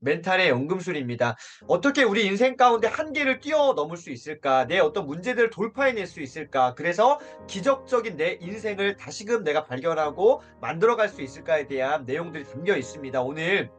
멘탈의 연금술입니다. 어떻게 우리 인생 가운데 한계를 뛰어넘을 수 있을까? 내 어떤 문제들을 돌파해낼 수 있을까? 그래서 기적적인 내 인생을 다시금 내가 발견하고 만들어갈 수 있을까에 대한 내용들이 담겨 있습니다. 오늘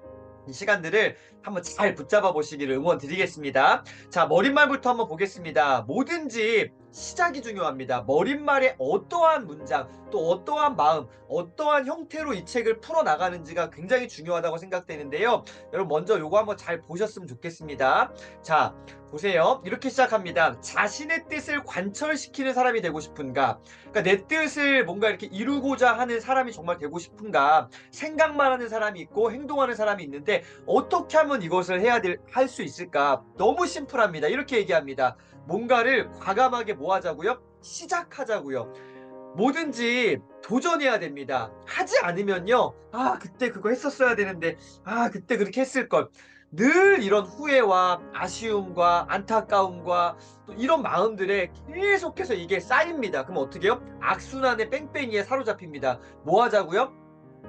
이 시간들을 한번 잘 붙잡아 보시기를 응원드리겠습니다. 자, 머릿말부터 한번 보겠습니다. 뭐든지 시작이 중요합니다. 머릿말에 어떠한 문장, 또 어떠한 마음, 어떠한 형태로 이 책을 풀어나가는지가 굉장히 중요하다고 생각되는데요. 여러분 먼저 요거 한번 잘 보셨으면 좋겠습니다. 자, 보세요. 이렇게 시작합니다. 자신의 뜻을 관철시키는 사람이 되고 싶은가? 그러니까 내 뜻을 뭔가 이렇게 이루고자 하는 사람이 정말 되고 싶은가? 생각만 하는 사람이 있고 행동하는 사람이 있는데 어떻게 하면 이것을 할 수 있을까? 너무 심플합니다. 이렇게 얘기합니다. 뭔가를 과감하게 뭐 하자고요? 시작하자고요. 뭐든지 도전해야 됩니다. 하지 않으면요. 아, 그때 그거 했었어야 되는데, 아, 그때 그렇게 했을 걸. 늘 이런 후회와 아쉬움과 안타까움과 또 이런 마음들에 계속해서 이게 쌓입니다. 그럼 어떻게 해요? 악순환의 뺑뺑이에 사로잡힙니다. 뭐 하자고요?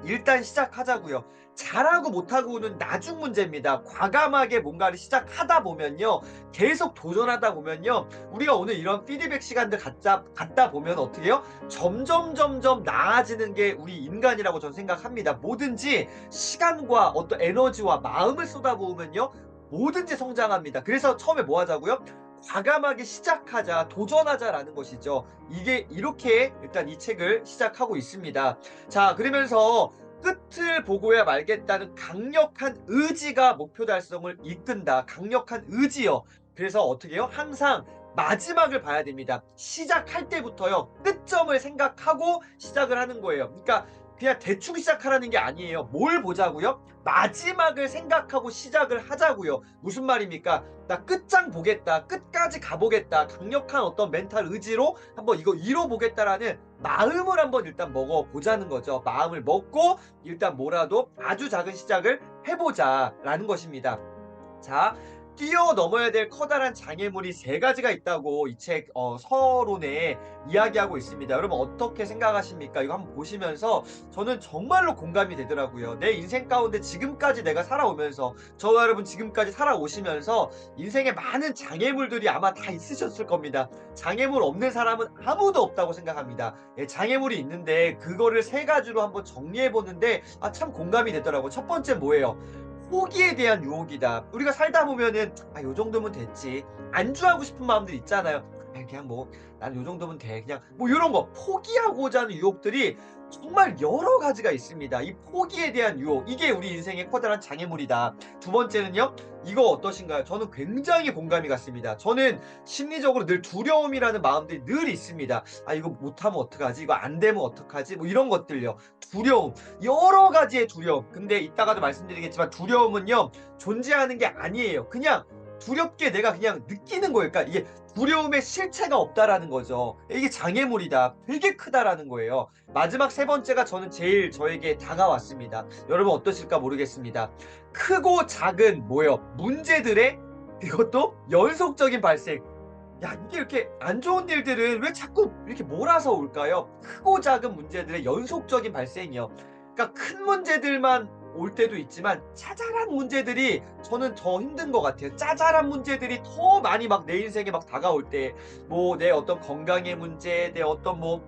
일단 시작하자고요. 잘하고 못하고는 나중 문제입니다. 과감하게 뭔가를 시작하다 보면요. 계속 도전하다 보면요. 우리가 오늘 이런 피드백 시간들 갖다 보면 어떻게 해요? 점점 나아지는 게 우리 인간이라고 저는 생각합니다. 뭐든지 시간과 어떤 에너지와 마음을 쏟아부으면요. 뭐든지 성장합니다. 그래서 처음에 뭐 하자고요? 과감하게 시작하자, 도전하자라는 것이죠. 이게 이렇게 일단 이 책을 시작하고 있습니다. 자, 그러면서 끝을 보고야 말겠다는 강력한 의지가 목표 달성을 이끈다. 강력한 의지요. 그래서 어떻게 해요? 항상 마지막을 봐야 됩니다. 시작할 때부터요. 끝점을 생각하고 시작을 하는 거예요. 그러니까 그냥 대충 시작하라는 게 아니에요. 뭘 보자고요? 마지막을 생각하고 시작을 하자고요. 무슨 말입니까? 나 끝장 보겠다. 끝까지 가보겠다. 강력한 어떤 멘탈 의지로 한번 이거 이뤄보겠다라는 마음을 한번 일단 먹어보자는 거죠. 마음을 먹고 일단 뭐라도 아주 작은 시작을 해보자라는 것입니다. 자, 뛰어넘어야 될 커다란 장애물이 세 가지가 있다고 이 책 서론에 이야기하고 있습니다. 여러분 어떻게 생각하십니까? 이거 한번 보시면서 저는 정말로 공감이 되더라고요. 내 인생 가운데 지금까지 내가 살아오면서 저와 여러분 지금까지 살아오시면서 인생에 많은 장애물들이 아마 다 있으셨을 겁니다. 장애물 없는 사람은 아무도 없다고 생각합니다. 예, 장애물이 있는데 그거를 세 가지로 한번 정리해 보는데 참 공감이 되더라고요. 첫 번째 뭐예요? 포기에 대한 유혹이다. 우리가 살다 보면은 '아 요 정도면 됐지.' 안주하고 싶은 마음들 있잖아요. '아이 그냥 뭐 난 요 정도면 돼.' 그냥 뭐 요런 거 포기하고자 하는 유혹들이 정말 여러 가지가 있습니다. 이 포기에 대한 유혹 이게 우리 인생의 커다란 장애물이다. 두 번째는요. 이거 어떠신가요? 저는 굉장히 공감이 갔습니다. 저는 심리적으로 늘 두려움이라는 마음들이 늘 있습니다. '아 이거 못하면 어떡하지? 이거 안 되면 어떡하지?' 뭐 이런 것들요. 두려움. 여러 가지의 두려움. 근데 이따가도 말씀드리겠지만 두려움은요, 존재하는 게 아니에요. 그냥 두렵게 내가 그냥 느끼는 거예요. 그러니까 이게 두려움의 실체가 없다라는 거죠. 이게 장애물이다. 되게 크다라는 거예요. 마지막 세 번째가 저는 제일 저에게 다가왔습니다. 여러분 어떠실까 모르겠습니다. 크고 작은 뭐예요? 문제들의 이것도 연속적인 발생. 야, 이게 이렇게 안 좋은 일들은 왜 자꾸 이렇게 몰아서 올까요? 크고 작은 문제들의 연속적인 발생이요. 그러니까 큰 문제들만 올 때도 있지만 자잘한 문제들이 저는 더 힘든 것 같아요. 자잘한 문제들이 더 많이 막 내 인생에 막 다가올 때 뭐 내 어떤 건강의 문제, 내 어떤 뭐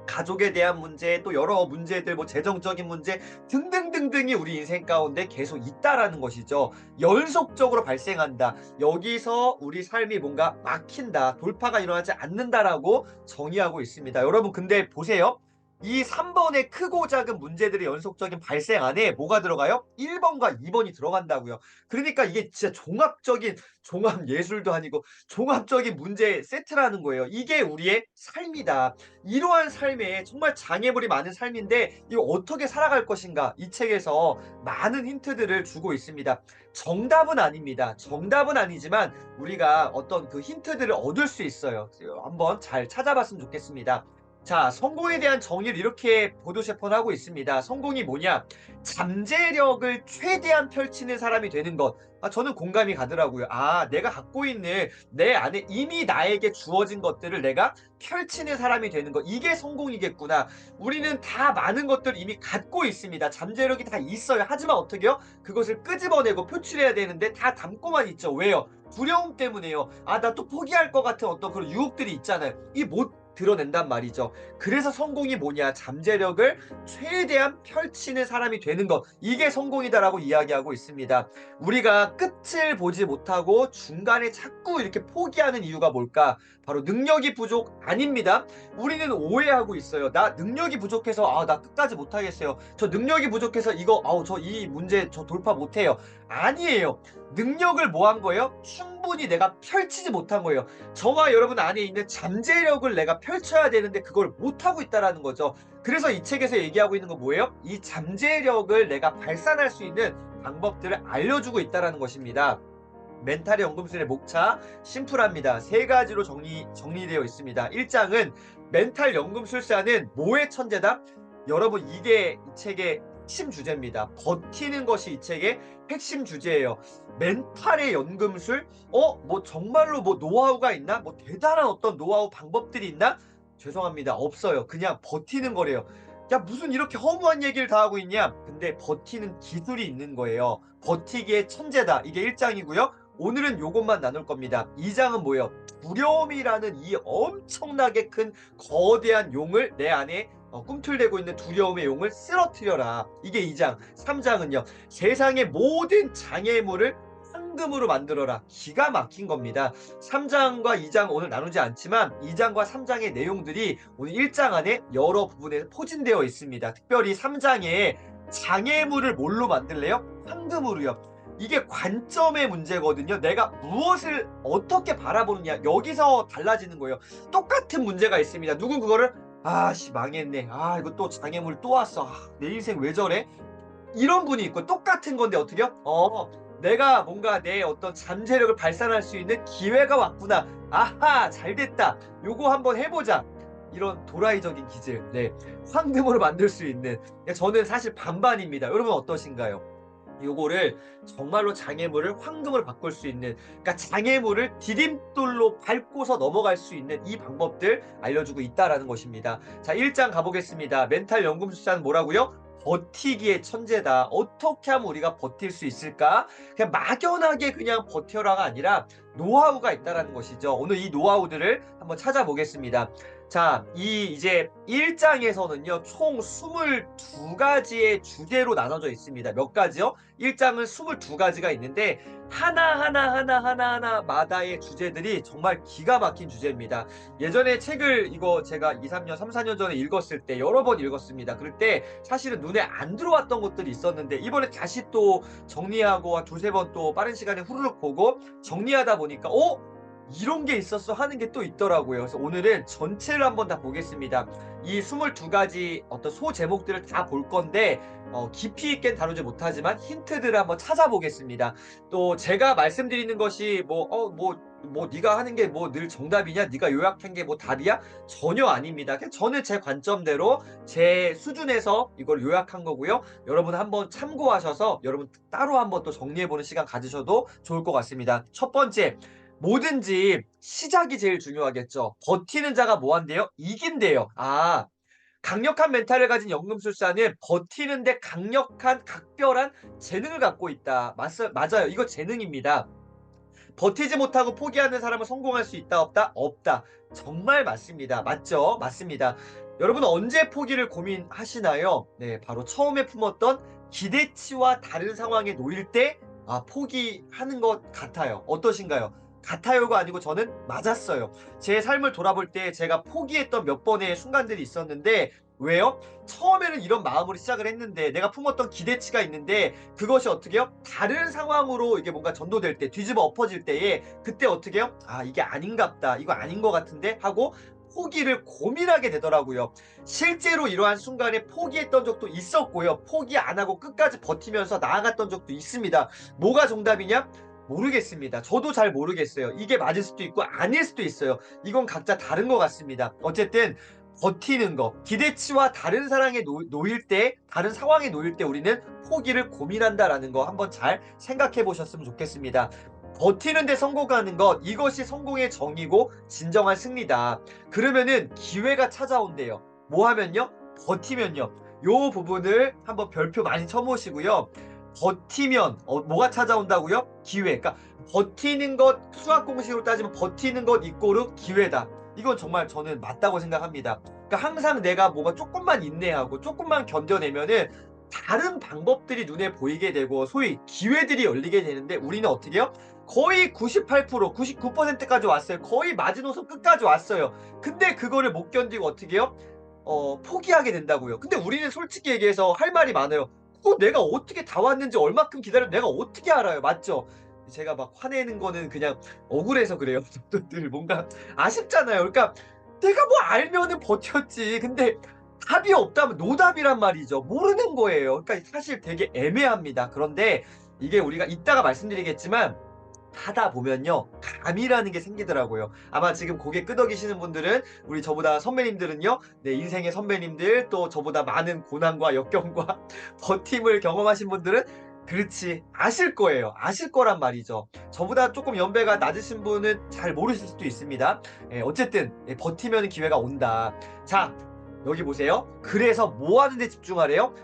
가족에 대한 문제, 또 여러 문제들 뭐 재정적인 문제 등등등등이 우리 인생 가운데 계속 있다라는 것이죠. 연속적으로 발생한다. 여기서 우리 삶이 뭔가 막힌다. 돌파가 일어나지 않는다라고 정의하고 있습니다. 여러분 근데 보세요. 이 3 번의 크고 작은 문제들의 연속적인 발생 안에 뭐가 들어가요? 1 번과 2 번이 들어간다고요. 그러니까 이게 진짜 종합적인 종합 예술도 아니고 종합적인 문제 세트라는 거예요. 이게 우리의 삶이다. 이러한 삶에 정말 장애물이 많은 삶인데 이거 어떻게 살아갈 것인가 이 책에서 많은 힌트들을 주고 있습니다. 정답은 아닙니다. 정답은 아니지만 우리가 어떤 그 힌트들을 얻을 수 있어요. 한번 잘 찾아봤으면 좋겠습니다. 자, 성공에 대한 정의를 이렇게 보도 재판을 하고 있습니다. 성공이 뭐냐? 잠재력을 최대한 펼치는 사람이 되는 것. 저는 공감이 가더라고요. 내가 갖고 있는 내 안에 이미 나에게 주어진 것들을 내가 펼치는 사람이 되는 것. 이게 성공이겠구나. 우리는 다 많은 것들을 이미 갖고 있습니다. 잠재력이 다 있어요. 하지만 어떻게요? 그것을 끄집어내고 표출해야 되는데 다 담고만 있죠. 왜요? 두려움 때문에요. 나 또 포기할 것 같은 어떤 그런 유혹들이 있잖아요. 이 못 드러낸단 말이죠. 그래서 성공이 뭐냐? 잠재력을 최대한 펼치는 사람이 되는 것. 이게 성공이다라고 이야기하고 있습니다. 우리가 끝을 보지 못하고 중간에 자꾸 이렇게 포기하는 이유가 뭘까? 바로 능력이 부족 아닙니다. 우리는 오해하고 있어요. 나 능력이 부족해서 나 끝까지 못하겠어요. 저 능력이 부족해서 이거 저 이 문제 저 돌파 못해요. 아니에요. 능력을 뭐 한 거예요? 충분히 내가 펼치지 못한 거예요. 저와 여러분 안에 있는 잠재력을 내가 펼쳐야 되는데 그걸 못하고 있다라는 거죠. 그래서 이 책에서 얘기하고 있는 건 뭐예요? 이 잠재력을 내가 발산할 수 있는 방법들을 알려주고 있다라는 것입니다. 멘탈의 연금술의 목차 심플합니다. 세 가지로 정리되어 있습니다. 1장은 멘탈 연금술사는 뭐의 천재다? 여러분 이게 이 책의 핵심 주제입니다. 버티는 것이 이 책의 핵심 주제예요. 멘탈의 연금술? 뭐 정말로 뭐 노하우가 있나? 뭐 대단한 어떤 노하우 방법들이 있나? 죄송합니다. 없어요. 그냥 버티는 거래요. 야, 무슨 이렇게 허무한 얘기를 다 하고 있냐? 근데 버티는 기술이 있는 거예요. 버티기의 천재다. 이게 1장이고요. 오늘은 요것만 나눌 겁니다. 2장은 뭐예요? 두려움이라는 이 엄청나게 큰 거대한 용을 내 안에 꿈틀대고 있는 두려움의 용을 쓰러뜨려라. 이게 2장. 3장은요. 세상의 모든 장애물을 황금으로 만들어라. 기가 막힌 겁니다. 3장과 2장 오늘 나누지 않지만 2장과 3장의 내용들이 오늘 1장 안에 여러 부분에 포진되어 있습니다. 특별히 3장에 장애물을 뭘로 만들래요? 황금으로요. 이게 관점의 문제거든요. 내가 무엇을 어떻게 바라보느냐 여기서 달라지는 거예요. 똑같은 문제가 있습니다. 누군 그거를 망했네. 이거 또 장애물 또 왔어. 내 인생 왜 저래? 이런 분이 있고 똑같은 건데 어떻게요? 내가 뭔가 내 어떤 잠재력을 발산할 수 있는 기회가 왔구나. 아하, 잘 됐다. 요거 한번 해보자. 이런 도라이적인 기질. 네. 황금으로 만들 수 있는. 저는 사실 반반입니다. 여러분 어떠신가요? 요거를 정말로 장애물을 황금으로 바꿀 수 있는, 그러니까 장애물을 디딤돌로 밟고서 넘어갈 수 있는 이 방법들 알려주고 있다라는 것입니다. 자, 1장 가보겠습니다. 멘탈 연금술사는 뭐라고요? 버티기의 천재다. 어떻게 하면 우리가 버틸 수 있을까? 그냥 막연하게 그냥 버텨라가 아니라 노하우가 있다라는 것이죠. 오늘 이 노하우들을 한번 찾아보겠습니다. 자, 이제 1장에서는요, 총 22가지의 주제로 나눠져 있습니다. 몇 가지요? 1장은 22가지가 있는데, 하나하나마다의 주제들이 정말 기가 막힌 주제입니다. 예전에 책을 이거 제가 2, 3년, 3, 4년 전에 읽었을 때 여러 번 읽었습니다. 그럴 때 사실은 눈에 안 들어왔던 것들이 있었는데, 이번에 다시 또 정리하고 한 두세 번 또 빠른 시간에 후루룩 보고 정리하다 보니까, 이런 게 있었어 하는 게 또 있더라고요. 그래서 오늘은 전체를 한번 다 보겠습니다. 이 22가지 어떤 소 제목들을 다 볼 건데 깊이 있게 다루지 못하지만 힌트들을 한번 찾아보겠습니다. 또 제가 말씀드리는 것이 네가 하는 게 뭐 늘 정답이냐? 네가 요약한 게 뭐 답이야? 전혀 아닙니다. 그냥 저는 제 관점대로 제 수준에서 이걸 요약한 거고요. 여러분 한번 참고하셔서 여러분 따로 한번 또 정리해보는 시간 가지셔도 좋을 것 같습니다. 첫 번째, 뭐든지 시작이 제일 중요하겠죠. 버티는 자가 뭐 한대요? 이긴대요. 강력한 멘탈을 가진 연금술사는 버티는데 강력한 각별한 재능을 갖고 있다. 맞아요. 이거 재능입니다. 버티지 못하고 포기하는 사람은 성공할 수 있다 없다? 없다. 정말 맞습니다. 맞죠? 맞습니다. 여러분 언제 포기를 고민하시나요? 네, 바로 처음에 품었던 기대치와 다른 상황에 놓일 때 포기하는 것 같아요. 어떠신가요? 같아요가 아니고 저는 맞았어요. 제 삶을 돌아볼 때 제가 포기했던 몇 번의 순간들이 있었는데 왜요? 처음에는 이런 마음으로 시작을 했는데 내가 품었던 기대치가 있는데 그것이 어떻게 해요? 다른 상황으로 이게 뭔가 전도될 때 뒤집어 엎어질 때에 그때 어떻게 해요? 이게 아닌갑다. 이거 아닌 것 같은데 하고 포기를 고민하게 되더라고요. 실제로 이러한 순간에 포기했던 적도 있었고요. 포기 안 하고 끝까지 버티면서 나아갔던 적도 있습니다. 뭐가 정답이냐? 모르겠습니다. 저도 잘 모르겠어요. 이게 맞을 수도 있고 아닐 수도 있어요. 이건 각자 다른 것 같습니다. 어쨌든 버티는 거. 기대치와 다른 사랑에 놓일 때, 다른 상황에 놓일 때 우리는 포기를 고민한다라는 거 한번 잘 생각해 보셨으면 좋겠습니다. 버티는 데 성공하는 것, 이것이 성공의 정의고 진정한 승리다. 그러면은 기회가 찾아온대요. 뭐 하면요? 버티면요. 요 부분을 한번 별표 많이 쳐보시고요. 버티면 뭐가 찾아온다고요? 기회. 그러니까 버티는 것, 수학 공식으로 따지면 버티는 것 이꼬르 기회다. 이건 정말 저는 맞다고 생각합니다. 그러니까 항상 내가 뭐가 조금만 인내하고 조금만 견뎌내면은 다른 방법들이 눈에 보이게 되고 소위 기회들이 열리게 되는데 우리는 어떻게 해요? 거의 98%, 99%까지 왔어요. 거의 마지노선 끝까지 왔어요. 근데 그거를 못 견디고 어떻게 해요? 포기하게 된다고요. 근데 우리는 솔직히 얘기해서 할 말이 많아요. 그거 내가 어떻게 다 왔는지 얼마큼 기다려 내가 어떻게 알아요. 맞죠? 제가 막 화내는 거는 그냥 억울해서 그래요. 늘 뭔가 아쉽잖아요. 그러니까 내가 뭐 알면은 버텼지. 근데 답이 없다면 노답이란 말이죠. 모르는 거예요. 그러니까 사실 되게 애매합니다. 그런데 이게 우리가 이따가 말씀드리겠지만 하다 보면요. 감이라는 게 생기더라고요. 아마 지금 고개 끄덕이시는 분들은 우리 저보다 선배님들은요. 네, 인생의 선배님들 또 저보다 많은 고난과 역경과 버팀을 경험하신 분들은 그렇지 아실 거예요. 아실 거란 말이죠. 저보다 조금 연배가 낮으신 분은 잘 모르실 수도 있습니다. 예, 어쨌든 예, 버티면 기회가 온다. 자, 여기 보세요. 그래서 뭐 하는 데 집중하래요?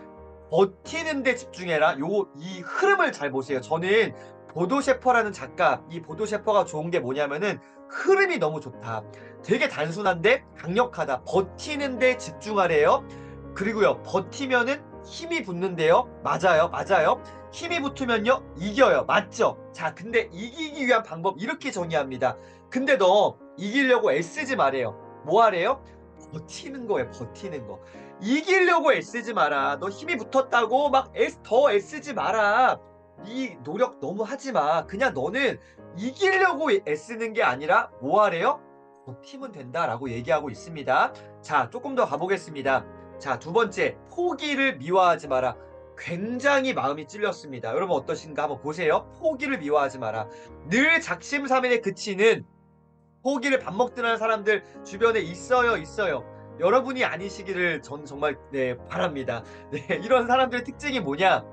버티는 데 집중해라. 이 흐름을 잘 보세요. 저는 보도 셰퍼라는 작가, 이 보도 셰퍼가 좋은 게 뭐냐면은 흐름이 너무 좋다. 되게 단순한데 강력하다. 버티는 데 집중하래요. 그리고요, 버티면은 힘이 붙는데요. 맞아요, 맞아요. 힘이 붙으면요, 이겨요. 맞죠? 자, 근데 이기기 위한 방법 이렇게 정의합니다. 근데 너 이기려고 애쓰지 말아요. 뭐 하래요? 버티는 거예요, 버티는 거. 이기려고 애쓰지 마라. 너 힘이 붙었다고 막 더 애쓰지 마라. 이 노력 너무 하지 마. 그냥 너는 이기려고 애쓰는 게 아니라 뭐 하래요? 버티면 된다라고 얘기하고 있습니다. 자, 조금 더 가보겠습니다. 자, 두 번째, 포기를 미워하지 마라. 굉장히 마음이 찔렸습니다. 여러분 어떠신가 한번 보세요. 포기를 미워하지 마라. 늘 작심삼일에 그치는 포기를 밥 먹듯 하는 사람들 주변에 있어요, 있어요. 여러분이 아니시기를 전 정말 네 바랍니다. 네, 이런 사람들의 특징이 뭐냐?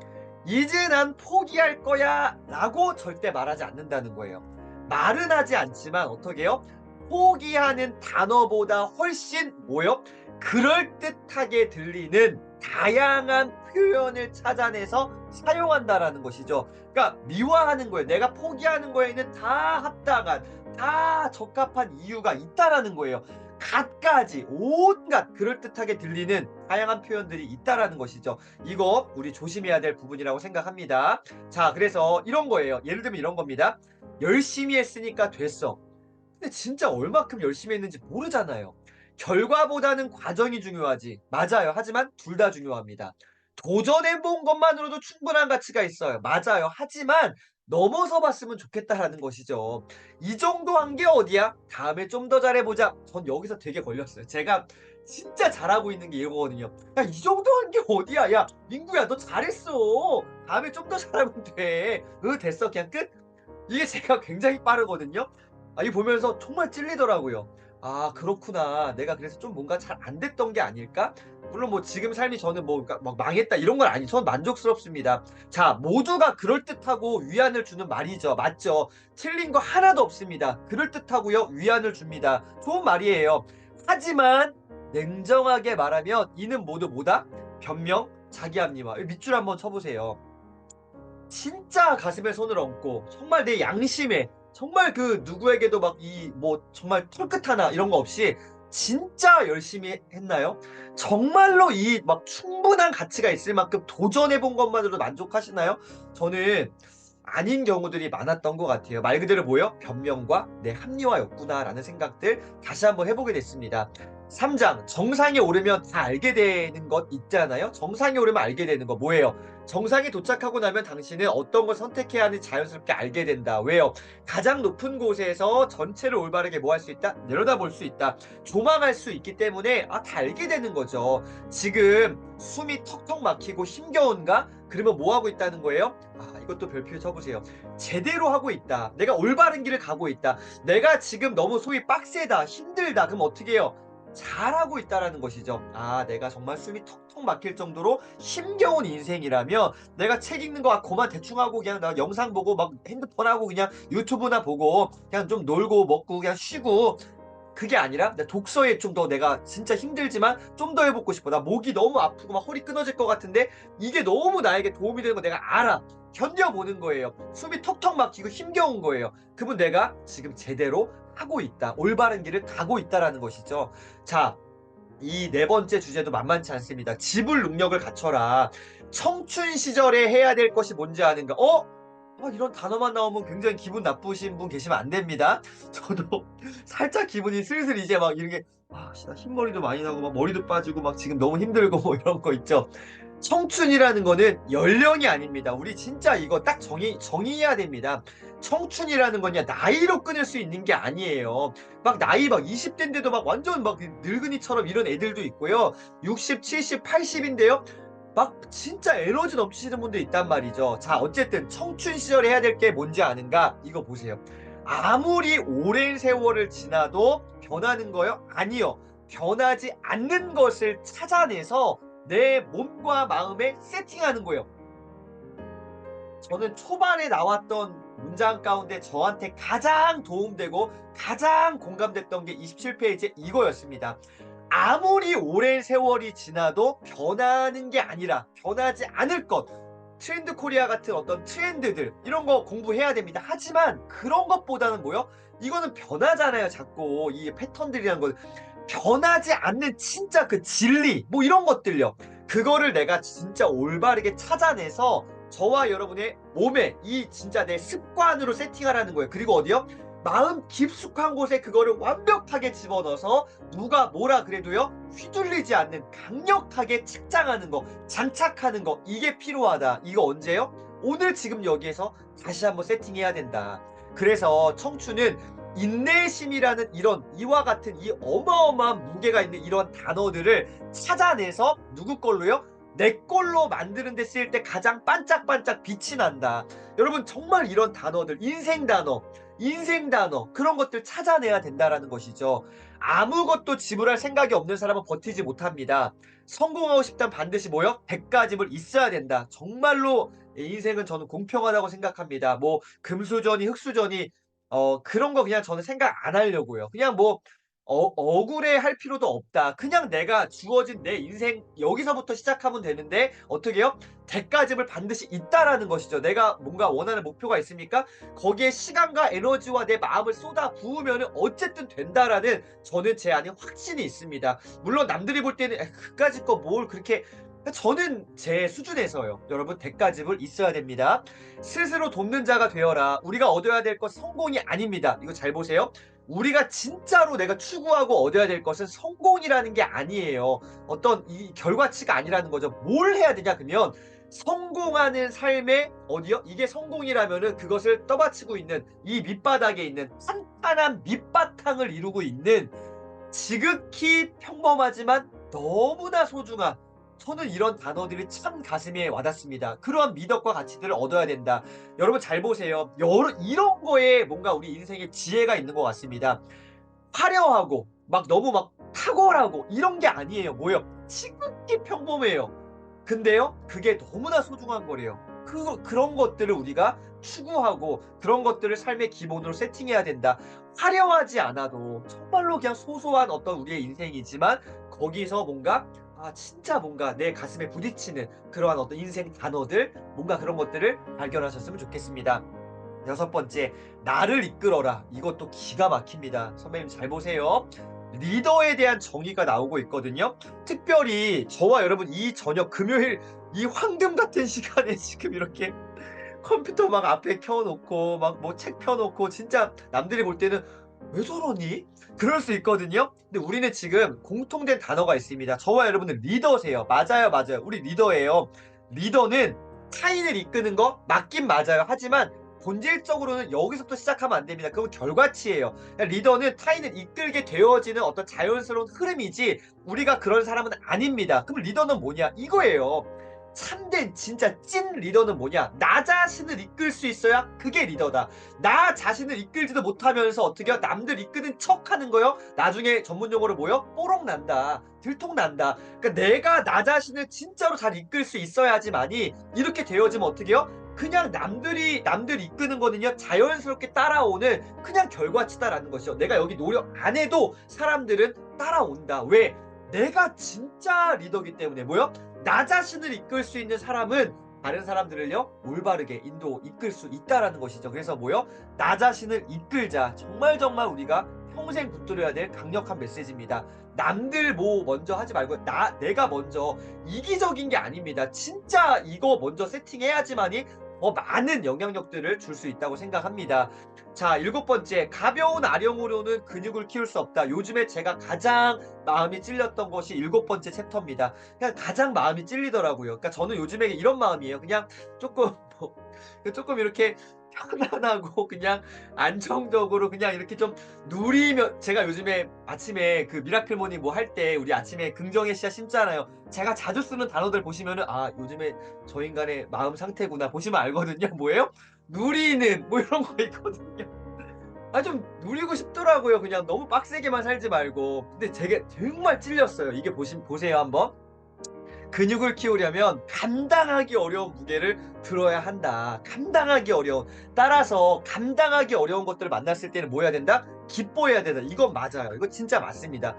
"이제 난 포기할 거야."라고 절대 말하지 않는다는 거예요. 말은 하지 않지만 어떻게 해요? 포기하는 단어보다 훨씬 뭐요? 그럴듯하게 들리는 다양한 표현을 찾아내서 사용한다라는 것이죠. 그러니까 미화하는 거예요. 내가 포기하는 거에는 다 합당한 다 적합한 이유가 있다라는 거예요. 갖가지 온갖 그럴듯하게 들리는 다양한 표현들이 있다라는 것이죠. 이거 우리 조심해야 될 부분이라고 생각합니다. 자, 그래서 이런 거예요. 예를 들면 이런 겁니다. 열심히 했으니까 됐어. 근데 진짜 얼마큼 열심히 했는지 모르잖아요. 결과보다는 과정이 중요하지. 맞아요. 하지만 둘 다 중요합니다. 도전해 본 것만으로도 충분한 가치가 있어요. 맞아요. 하지만 넘어서 봤으면 좋겠다라는 것이죠. 이 정도 한 게 어디야? 다음에 좀 더 잘해보자. 전 여기서 되게 걸렸어요. 제가 진짜 잘하고 있는 게 이거거든요. 야, 이 정도 한 게 어디야? 야, 민구야, 너 잘했어. 다음에 좀 더 잘하면 돼. 됐어. 그냥 끝? 이게 제가 굉장히 빠르거든요. 이거 보면서 정말 찔리더라고요. '아 그렇구나. 내가 그래서 좀 뭔가 잘 안 됐던 게 아닐까?' 물론 뭐 지금 삶이 저는 뭐 그러니까 막 망했다 이런 건 아니 저는 만족스럽습니다. 자, 모두가 그럴듯하고 위안을 주는 말이죠. 맞죠? 틀린 거 하나도 없습니다. 그럴듯하고요. 위안을 줍니다. 좋은 말이에요. 하지만 냉정하게 말하면 이는 모두 뭐다? 변명, 자기합리화. 이 밑줄 한번 쳐 보세요. 진짜 가슴에 손을 얹고 정말 내 양심에 정말 그 누구에게도 막 이 뭐 정말 털끝 하나 이런 거 없이 진짜 열심히 했나요? 정말로 이 막 충분한 가치가 있을 만큼 도전해 본 것만으로도 만족하시나요? 저는 아닌 경우들이 많았던 것 같아요. 말 그대로 뭐요? 변명과 내 합리화였구나라는 생각들 다시 한번 해보게 됐습니다. 3장 정상에 오르면 다 알게 되는 것 있잖아요. 정상에 오르면 알게 되는 거 뭐예요? 정상에 도착하고 나면 당신은 어떤 걸 선택해야 하는지 자연스럽게 알게 된다. 왜요? 가장 높은 곳에서 전체를 올바르게 뭐 할 수 있다? 내려다볼 수 있다. 조망할 수 있기 때문에 다 알게 되는 거죠. 지금 숨이 턱턱 막히고 힘겨운가? 그러면 뭐 하고 있다는 거예요? 이것도 별표 쳐보세요. 제대로 하고 있다. 내가 올바른 길을 가고 있다. 내가 지금 너무 소위 빡세다, 힘들다. 그럼 어떻게 해요? 잘하고 있다라는 것이죠. 아, 내가 정말 숨이 턱턱 막힐 정도로 힘겨운 인생이라면 내가 책 읽는 거 고만 대충 하고 그냥 나 영상 보고 막 핸드폰 하고 그냥 유튜브나 보고 그냥 좀 놀고 먹고 그냥 쉬고, 그게 아니라 내 독서에 좀 더 내가 진짜 힘들지만 좀 더 해보고 싶어. 나 목이 너무 아프고 막 허리 끊어질 것 같은데 이게 너무 나에게 도움이 되는 거 내가 알아. 견뎌보는 거예요. 숨이 턱턱 막히고 힘겨운 거예요. 그분 내가 지금 제대로 하고 있다. 올바른 길을 가고 있다라는 것이죠. 자, 이 네 번째 주제도 만만치 않습니다. 지불 능력을 갖춰라. 청춘 시절에 해야 될 것이 뭔지 아는가? 이런 단어만 나오면 굉장히 기분 나쁘신 분 계시면 안 됩니다. 저도 살짝 기분이 슬슬 이제 막 이런 게, 나 흰머리도 많이 나고 막 머리도 빠지고 막 지금 너무 힘들고 뭐 이런 거 있죠. 청춘이라는 거는 연령이 아닙니다. 우리 진짜 이거 딱 정의해야 됩니다. 청춘이라는 건요, 나이로 끊을 수 있는 게 아니에요. 막 나이 막 20대인데도 막 완전 막 늙은이처럼 이런 애들도 있고요. 60, 70, 80인데요. 막 진짜 에너지 넘치시는 분도 있단 말이죠. 자, 어쨌든 청춘 시절에 해야 될 게 뭔지 아는가? 이거 보세요. 아무리 오랜 세월을 지나도 변하는 거요? 아니요. 변하지 않는 것을 찾아내서 내 몸과 마음에 세팅하는 거예요. 저는 초반에 나왔던 문장 가운데 저한테 가장 도움되고 가장 공감됐던 게 27페이지 이거였습니다. 아무리 오랜 세월이 지나도 변하는 게 아니라 변하지 않을 것. 트렌드 코리아 같은 어떤 트렌드들 이런 거 공부해야 됩니다. 하지만 그런 것보다는 뭐요? 이거는 변하잖아요. 자꾸 이 패턴들이라는 건 변하지 않는 진짜 그 진리 뭐 이런 것들요. 그거를 내가 진짜 올바르게 찾아내서 저와 여러분의 몸에 이 진짜 내 습관으로 세팅하라는 거예요. 그리고 어디요? 마음 깊숙한 곳에 그거를 완벽하게 집어넣어서 누가 뭐라 그래도요, 휘둘리지 않는 강력하게 측정하는 거, 장착하는 거, 이게 필요하다. 이거 언제요? 오늘 지금 여기에서 다시 한번 세팅해야 된다. 그래서 청춘은 인내심이라는 이런 이와 같은 이 어마어마한 무게가 있는 이런 단어들을 찾아내서 누구 걸로요? 내 걸로 만드는 데 쓰일 때 가장 반짝반짝 빛이 난다. 여러분 정말 이런 단어들, 인생 단어 그런 것들 찾아내야 된다라는 것이죠. 아무것도 지불할 생각이 없는 사람은 버티지 못합니다. 성공하고 싶다면 반드시 뭐요? 백가집을 있어야 된다. 정말로 인생은 저는 공평하다고 생각합니다. 뭐 금수저니 흙수저니 그런 거 그냥 저는 생각 안 하려고요. 그냥 뭐 억울해 할 필요도 없다. 그냥 내가 주어진 내 인생 여기서부터 시작하면 되는데 어떻게요? 대가집을 반드시 있다라는 것이죠. 내가 뭔가 원하는 목표가 있으니까 거기에 시간과 에너지와 내 마음을 쏟아 부으면은 어쨌든 된다라는 저는 제 안에 확신이 있습니다. 물론 남들이 볼 때는 그까짓 거 뭘 그렇게, 저는 제 수준에서요. 여러분 대가집을 있어야 됩니다. 스스로 돕는 자가 되어라. 우리가 얻어야 될 것 성공이 아닙니다. 이거 잘 보세요. 우리가 진짜로 내가 추구하고 얻어야 될 것은 성공이라는 게 아니에요. 어떤 이 결과치가 아니라는 거죠. 뭘 해야 되냐 그러면 성공하는 삶의 어디요? 이게 성공이라면은 그것을 떠받치고 있는 이 밑바닥에 있는 탄탄한 밑바탕을 이루고 있는 지극히 평범하지만 너무나 소중한, 저는 이런 단어들이 참 가슴에 와닿습니다. 그러한 미덕과 가치들을 얻어야 된다. 여러분 잘 보세요. 이런 거에 뭔가 우리 인생에 지혜가 있는 것 같습니다. 화려하고 막 너무 막 탁월하고 이런 게 아니에요. 뭐예요? 지극히 평범해요. 근데요, 그게 너무나 소중한 거래요. 그런 것들을 우리가 추구하고 그런 것들을 삶의 기본으로 세팅해야 된다. 화려하지 않아도 정말로 그냥 소소한 어떤 우리의 인생이지만 거기서 뭔가 진짜 뭔가 내 가슴에 부딪히는 그러한 어떤 인생 단어들, 뭔가 그런 것들을 발견하셨으면 좋겠습니다. 여섯 번째, 나를 이끌어라. 이것도 기가 막힙니다. 선배님 잘 보세요. 리더에 대한 정의가 나오고 있거든요. 특별히 저와 여러분 이 저녁 금요일 이 황금 같은 시간에 지금 이렇게 컴퓨터 막 앞에 켜놓고 막 뭐 책 펴놓고 진짜 남들이 볼 때는 왜 저러니? 그럴 수 있거든요. 근데 우리는 지금 공통된 단어가 있습니다. 저와 여러분은 리더세요. 맞아요, 맞아요. 우리 리더예요. 리더는 타인을 이끄는 거 맞긴 맞아요. 하지만 본질적으로는 여기서부터 시작하면 안 됩니다. 그건 결과치예요. 리더는 타인을 이끌게 되어지는 어떤 자연스러운 흐름이지 우리가 그런 사람은 아닙니다. 그럼 리더는 뭐냐? 이거예요. 참된 진짜 찐 리더는 뭐냐? 나 자신을 이끌 수 있어야 그게 리더다. 나 자신을 이끌지도 못하면서 어떻게요? 남들 이끄는 척하는 거요? 나중에 전문 용어로 뭐요? 뽀록 난다. 들통 난다. 그러니까 내가 나 자신을 진짜로 잘 이끌 수 있어야지만이 이렇게 되어지면 어떻게요? 그냥 남들 이끄는 거는요 자연스럽게 따라오는 그냥 결과치다라는 것이죠. 내가 여기 노력 안 해도 사람들은 따라온다. 왜? 내가 진짜 리더기 때문에 뭐요? 나 자신을 이끌 수 있는 사람은 다른 사람들을요 올바르게 이끌 수 있다라는 것이죠. 그래서 뭐요? 나 자신을 이끌자. 정말 정말 우리가 평생 붙들어야 될 강력한 메시지입니다. 남들 뭐 먼저 하지 말고 내가 먼저 이기적인 게 아닙니다. 진짜 이거 먼저 세팅해야지만이 더 많은 영향력들을 줄 수 있다고 생각합니다. 자, 일곱 번째, 가벼운 아령으로는 근육을 키울 수 없다. 요즘에 제가 가장 마음이 찔렸던 것이 일곱 번째 챕터입니다. 그냥 가장 마음이 찔리더라고요. 그러니까 저는 요즘에 이런 마음이에요. 그냥 조금 뭐 조금 이렇게 편안하고 그냥 안정적으로 그냥 이렇게 좀 누리며 제가 요즘에 아침에 그 미라클 모닝 뭐 할 때 우리 아침에 긍정의 씨앗 심잖아요. 제가 자주 쓰는 단어들 보시면은 '아 요즘에 저 인간의 마음 상태구나.' 보시면 알거든요. 뭐예요? 누리는 뭐 이런 거 있거든요. 아 좀 누리고 싶더라고요. 그냥 너무 빡세게만 살지 말고. 근데 제게 정말 찔렸어요. 이게 보세요 한번. 근육을 키우려면 감당하기 어려운 무게를 들어야 한다. 감당하기 어려운. 따라서 감당하기 어려운 것들을 만났을 때는 뭐 해야 된다? 기뻐해야 된다. 이건 맞아요. 이거 진짜 맞습니다.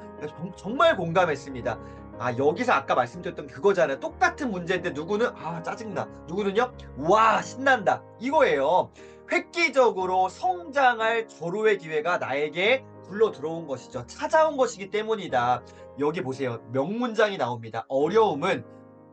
정말 공감했습니다. 아 여기서 아까 말씀드렸던 그거잖아요. 똑같은 문제인데 누구는 '아 짜증나.' 누구는요 '와 신난다.' 이거예요. 획기적으로 성장할 절호의 기회가 나에게 굴러 들어온 것이죠. 찾아온 것이기 때문이다. 여기 보세요. 명문장이 나옵니다. 어려움은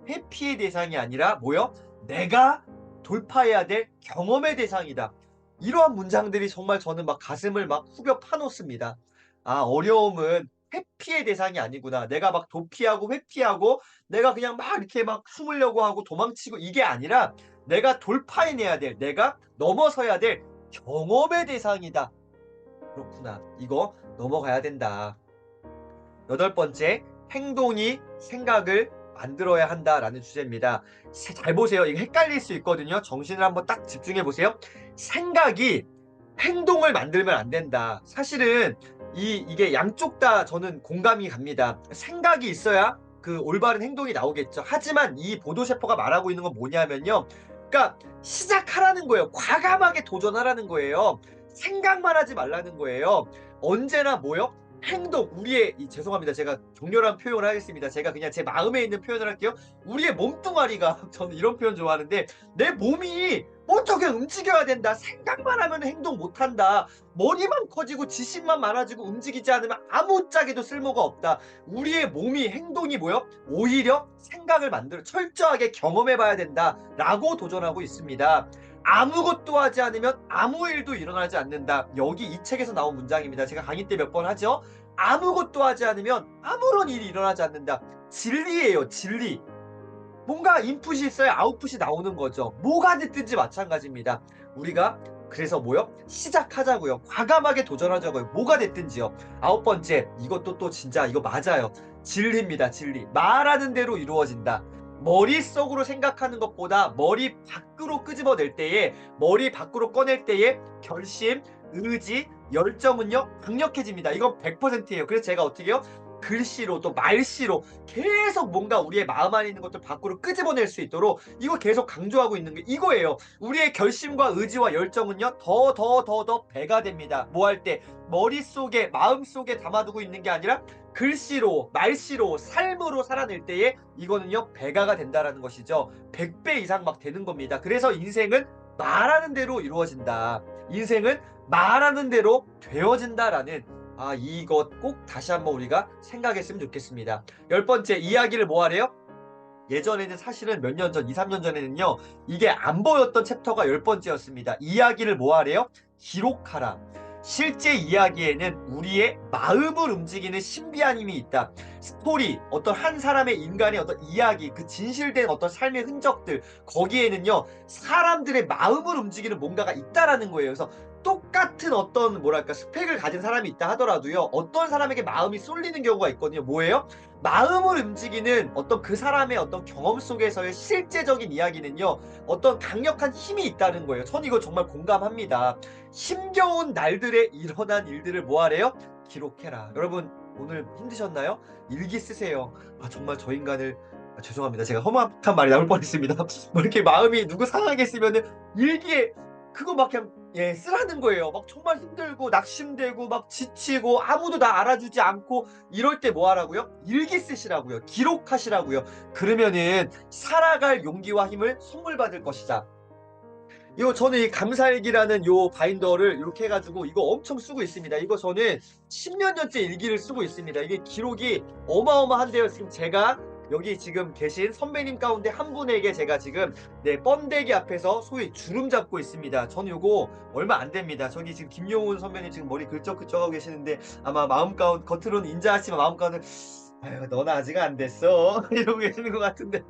회피의 대상이 아니라 뭐요? 내가 돌파해야 될 경험의 대상이다. 이러한 문장들이 정말 저는 막 가슴을 막 후벼 파놓습니다. 아, 어려움은 회피의 대상이 아니구나. 내가 막 도피하고 회피하고 내가 그냥 막 이렇게 막 숨으려고 하고 도망치고 이게 아니라 내가 돌파해내야 될, 내가 넘어서야 될 경험의 대상이다. 그렇구나. 이거 넘어가야 된다. 여덟 번째, 행동이 생각을 만들어야 한다라는 주제입니다. 잘 보세요. 이거 헷갈릴 수 있거든요. 정신을 한번 딱 집중해 보세요. 생각이 행동을 만들면 안 된다. 사실은 이게 양쪽 다 저는 공감이 갑니다. 생각이 있어야 그 올바른 행동이 나오겠죠. 하지만 이 보도 셰퍼가 말하고 있는 건 뭐냐면요. 그러니까 시작하라는 거예요. 과감하게 도전하라는 거예요. 생각만 하지 말라는 거예요. 언제나 뭐요? 행동, 죄송합니다. 제가 격렬한 표현을 하겠습니다. 제가 그냥 제 마음에 있는 표현을 할게요. 우리의 몸뚱아리가, 저는 이런 표현 좋아하는데, 내 몸이 어떻게 움직여야 된다. 생각만 하면 행동 못 한다. 머리만 커지고 지식만 많아지고 움직이지 않으면 아무짝에도 쓸모가 없다. 우리의 몸이 행동이 뭐요? 오히려 생각을 만들어 철저하게 경험해 봐야 된다라고 도전하고 있습니다. 아무것도 하지 않으면 아무 일도 일어나지 않는다. 여기 이 책에서 나온 문장입니다. 제가 강의 때 몇 번 하죠. 아무것도 하지 않으면 아무런 일이 일어나지 않는다. 진리예요, 진리. 뭔가 인풋이 있어야 아웃풋이 나오는 거죠. 뭐가 됐든지 마찬가지입니다. 우리가 그래서 뭐요? 시작하자고요. 과감하게 도전하자고요. 뭐가 됐든지요. 아홉 번째, 이것도 또 진짜 이거 맞아요. 진리입니다, 진리. 말하는 대로 이루어진다. 머릿속으로 생각하는 것보다 머리 밖으로 끄집어낼 때에, 머리 밖으로 꺼낼 때에 결심, 의지, 열정은요 강력해집니다. 이건 100%예요. 그래서 제가 어떻게 해요? 글씨로 또 말씨로 계속 뭔가 우리의 마음 안에 있는 것들 밖으로 끄집어낼 수 있도록 이거 계속 강조하고 있는 게 이거예요. 우리의 결심과 의지와 열정은요 더 배가 됩니다. 뭐 할 때? 머릿속에 마음속에 담아두고 있는 게 아니라 글씨로 말씨로 삶으로 살아낼 때에 이거는요 배가가 된다라는 것이죠. 100배 이상 막 되는 겁니다. 그래서 인생은 말하는 대로 이루어진다. 인생은 말하는 대로 되어진다라는 이것 꼭 다시 한번 우리가 생각했으면 좋겠습니다. 열 번째, 이야기를 뭐 하래요? 예전에는 사실은 몇 년 전, 2, 3년 전에는요, 이게 안 보였던 챕터가 열 번째였습니다. 이야기를 뭐 하래요? 기록하라. 실제 이야기에는 우리의 마음을 움직이는 신비한 힘이 있다. 스토리, 어떤 한 사람의 인간의 어떤 이야기, 그 진실된 어떤 삶의 흔적들, 거기에는요, 사람들의 마음을 움직이는 뭔가가 있다라는 거예요. 그래서 똑같은 어떤 뭐랄까 스펙을 가진 사람이 있다 하더라도요 어떤 사람에게 마음이 쏠리는 경우가 있거든요. 뭐예요? 마음을 움직이는 어떤 그 사람의 어떤 경험 속에서의 실제적인 이야기는요, 어떤 강력한 힘이 있다는 거예요. 전 이거 정말 공감합니다. 힘겨운 날들에 일어난 일들을 뭐 하래요? 기록해라. 여러분, 오늘 힘드셨나요? 일기 쓰세요. 아, 정말 저 인간을, 죄송합니다. 제가 험악한 말이 나올 뻔했습니다. 뭐 이렇게 마음이 누구 상하게 쓰면은 일기에 그거 막 그냥 쓰라는 거예요. 막 정말 힘들고 낙심되고 막 지치고 아무도 나 알아주지 않고 이럴 때 뭐 하라고요? 일기 쓰시라고요. 기록하시라고요. 그러면은 살아갈 용기와 힘을 선물 받을 것이다. 이거 저는 이 감사일기라는 요 바인더를 이렇게 해가지고 이거 엄청 쓰고 있습니다. 이거 저는 10몇 년째 일기를 쓰고 있습니다. 이게 기록이 어마어마한데요. 지금 제가 여기 지금 계신 선배님 가운데 한 분에게 제가 지금 번데기 앞에서 소위 주름 잡고 있습니다. 저는 요거 얼마 안 됩니다. 저기 지금 김용훈 선배님 지금 머리 긁적긁적하고 계시는데 아마 마음 가운 겉으로는 인자하지만 마음 가운데 아유 너는 아직 안 됐어 이러고 계시는 것 같은데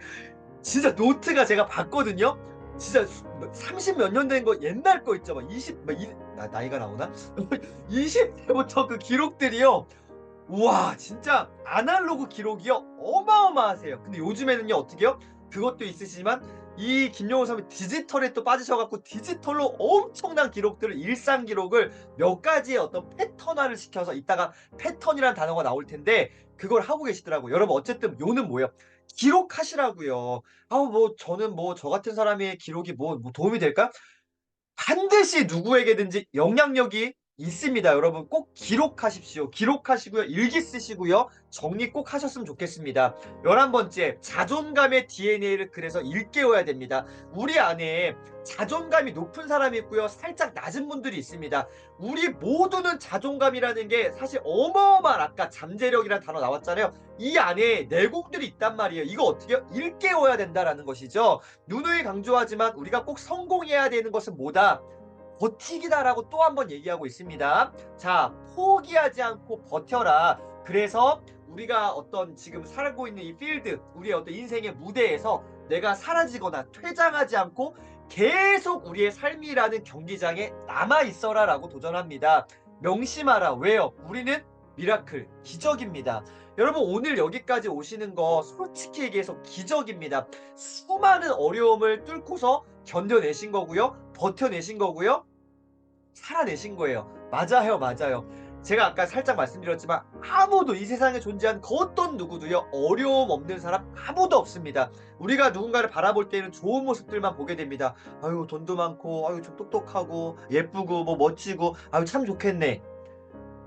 진짜 노트가 제가 봤거든요. 진짜 30 몇 년 된 거 옛날 거 있죠. 막 20, 나이가 나오나? 20대부터 그 기록들이요. 우와, 진짜 아날로그 기록이요. 어마어마하세요. 근데 요즘에는요, 어떻게요? 그것도 있으시지만 이 김용호 선배 디지털에 또 빠지셔갖고 디지털로 엄청난 기록들을 일상 기록을 몇 가지의 어떤 패턴화를 시켜서 이따가 패턴이라는 단어가 나올 텐데 그걸 하고 계시더라고요. 여러분 어쨌든 요는 뭐예요? 기록하시라고요. 아우 뭐 저는 뭐 저 같은 사람의 기록이 뭐 도움이 될까? 반드시 누구에게든지 영향력이 있습니다. 여러분 꼭 기록하십시오. 기록하시고요. 일기 쓰시고요. 정리 꼭 하셨으면 좋겠습니다. 11번째, 자존감의 DNA를 그래서 일깨워야 됩니다. 우리 안에 자존감이 높은 사람이 있고요. 살짝 낮은 분들이 있습니다. 우리 모두는 자존감이라는 게 사실 어마어마한 아까 잠재력이라는 단어 나왔잖아요. 이 안에 내공들이 있단 말이에요. 이거 어떻게 해요? 일깨워야 된다라는 것이죠. 누누이 강조하지만 우리가 꼭 성공해야 되는 것은 뭐다? 버티기다라고 또 한 번 얘기하고 있습니다. 자, 포기하지 않고 버텨라. 그래서 우리가 어떤 지금 살고 있는 이 필드, 우리의 어떤 인생의 무대에서 내가 사라지거나 퇴장하지 않고 계속 우리의 삶이라는 경기장에 남아 있어라라고 도전합니다. 명심하라. 왜요? 우리는 미라클, 기적입니다. 여러분 오늘 여기까지 오시는 거 솔직히 얘기해서 기적입니다. 수많은 어려움을 뚫고서 견뎌내신 거고요. 버텨내신 거고요. 살아내신 거예요. 맞아요, 맞아요. 제가 아까 살짝 말씀드렸지만 아무도 이 세상에 존재하는 그 어떤 누구도요. 어려움 없는 사람 아무도 없습니다. 우리가 누군가를 바라볼 때는 좋은 모습들만 보게 됩니다. 아유 돈도 많고 아유 좀 똑똑하고 예쁘고 뭐 멋지고 아유 참 좋겠네.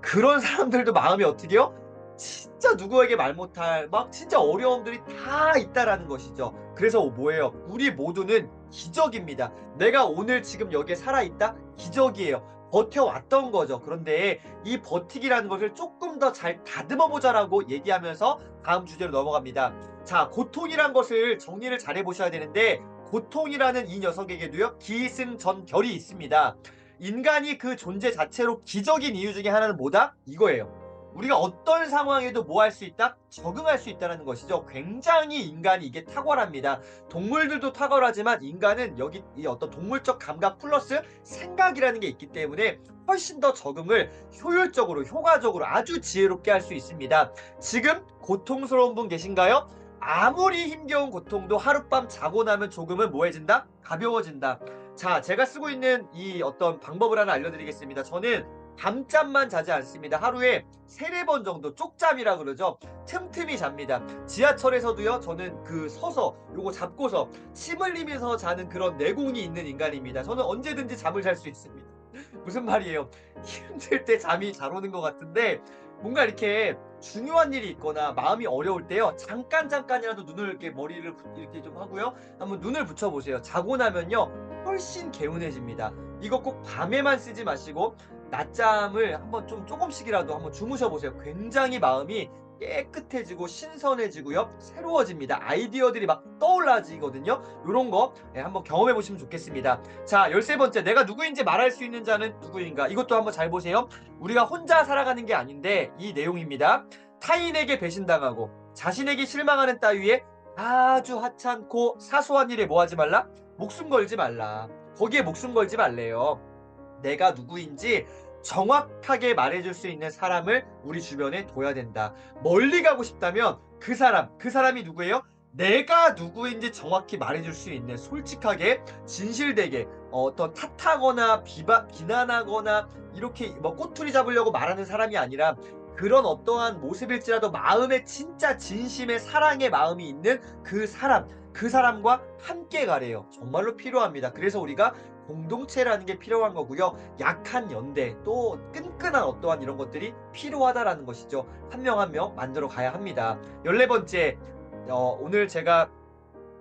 그런 사람들도 마음이 어떻게요? 진짜 누구에게 말 못할 막 진짜 어려움들이 다 있다라는 것이죠. 그래서 뭐예요? 우리 모두는 기적입니다. 내가 오늘 지금 여기에 살아있다? 기적이에요. 버텨왔던 거죠. 그런데 이 버티기라는 것을 조금 더 잘 다듬어 보자라고 얘기하면서 다음 주제로 넘어갑니다. 자, 고통이란 것을 정리를 잘 해보셔야 되는데 고통이라는 이 녀석에게도요. 기승전결이 있습니다. 인간이 그 존재 자체로 기적인 이유 중에 하나는 뭐다? 이거예요. 우리가 어떤 상황에도 뭐 할 수 있다? 적응할 수 있다는 것이죠. 굉장히 인간이 이게 탁월합니다. 동물들도 탁월하지만 인간은 여기 이 어떤 동물적 감각 플러스 생각이라는 게 있기 때문에 훨씬 더 적응을 효율적으로, 효과적으로 아주 지혜롭게 할 수 있습니다. 지금 고통스러운 분 계신가요? 아무리 힘겨운 고통도 하룻밤 자고 나면 조금은 뭐해진다? 가벼워진다. 자, 제가 쓰고 있는 이 어떤 방법을 하나 알려드리겠습니다. 저는 밤잠만 자지 않습니다. 하루에 3-4번 정도 쪽잠이라 그러죠. 틈틈이 잡니다. 지하철에서도요. 저는 그 서서 요거 잡고서 침 흘리면서 자는 그런 내공이 있는 인간입니다. 저는 언제든지 잠을 잘 수 있습니다. 무슨 말이에요? 힘들 때 잠이 잘 오는 것 같은데 뭔가 이렇게 중요한 일이 있거나 마음이 어려울 때요. 잠깐이라도 눈을 이렇게 머리를 이렇게 좀 하고요. 한번 눈을 붙여보세요. 자고 나면요. 훨씬 개운해집니다. 이거 꼭 밤에만 쓰지 마시고 낮잠을 한번 좀 조금씩이라도 한번 주무셔 보세요. 굉장히 마음이 깨끗해지고 신선해지고요. 새로워집니다. 아이디어들이 막 떠올라지거든요. 요런 거 한번 경험해 보시면 좋겠습니다. 자, 13번째. 내가 누구인지 말할 수 있는 자는 누구인가? 이것도 한번 잘 보세요. 우리가 혼자 살아가는 게 아닌데 이 내용입니다. 타인에게 배신당하고 자신에게 실망하는 따위에 아주 하찮고 사소한 일에 뭐 하지 말라? 목숨 걸지 말라. 거기에 목숨 걸지 말래요. 내가 누구인지 정확하게 말해줄 수 있는 사람을 우리 주변에 둬야 된다. 멀리 가고 싶다면 그 사람이 누구예요? 내가 누구인지 정확히 말해줄 수 있는, 솔직하게 진실되게 어떤 탓하거나 비난하거나 이렇게 뭐 꼬투리 잡으려고 말하는 사람이 아니라, 그런 어떠한 모습일지라도 마음에 진짜 진심의 사랑의 마음이 있는 그 사람과 함께 가래요. 정말로 필요합니다. 그래서 우리가 공동체라는 게 필요한 거고요. 약한 연대, 또 끈끈한 어떠한 이런 것들이 필요하다라는 것이죠. 한 명 한 명 만들어 가야 합니다. 14번째, 오늘 제가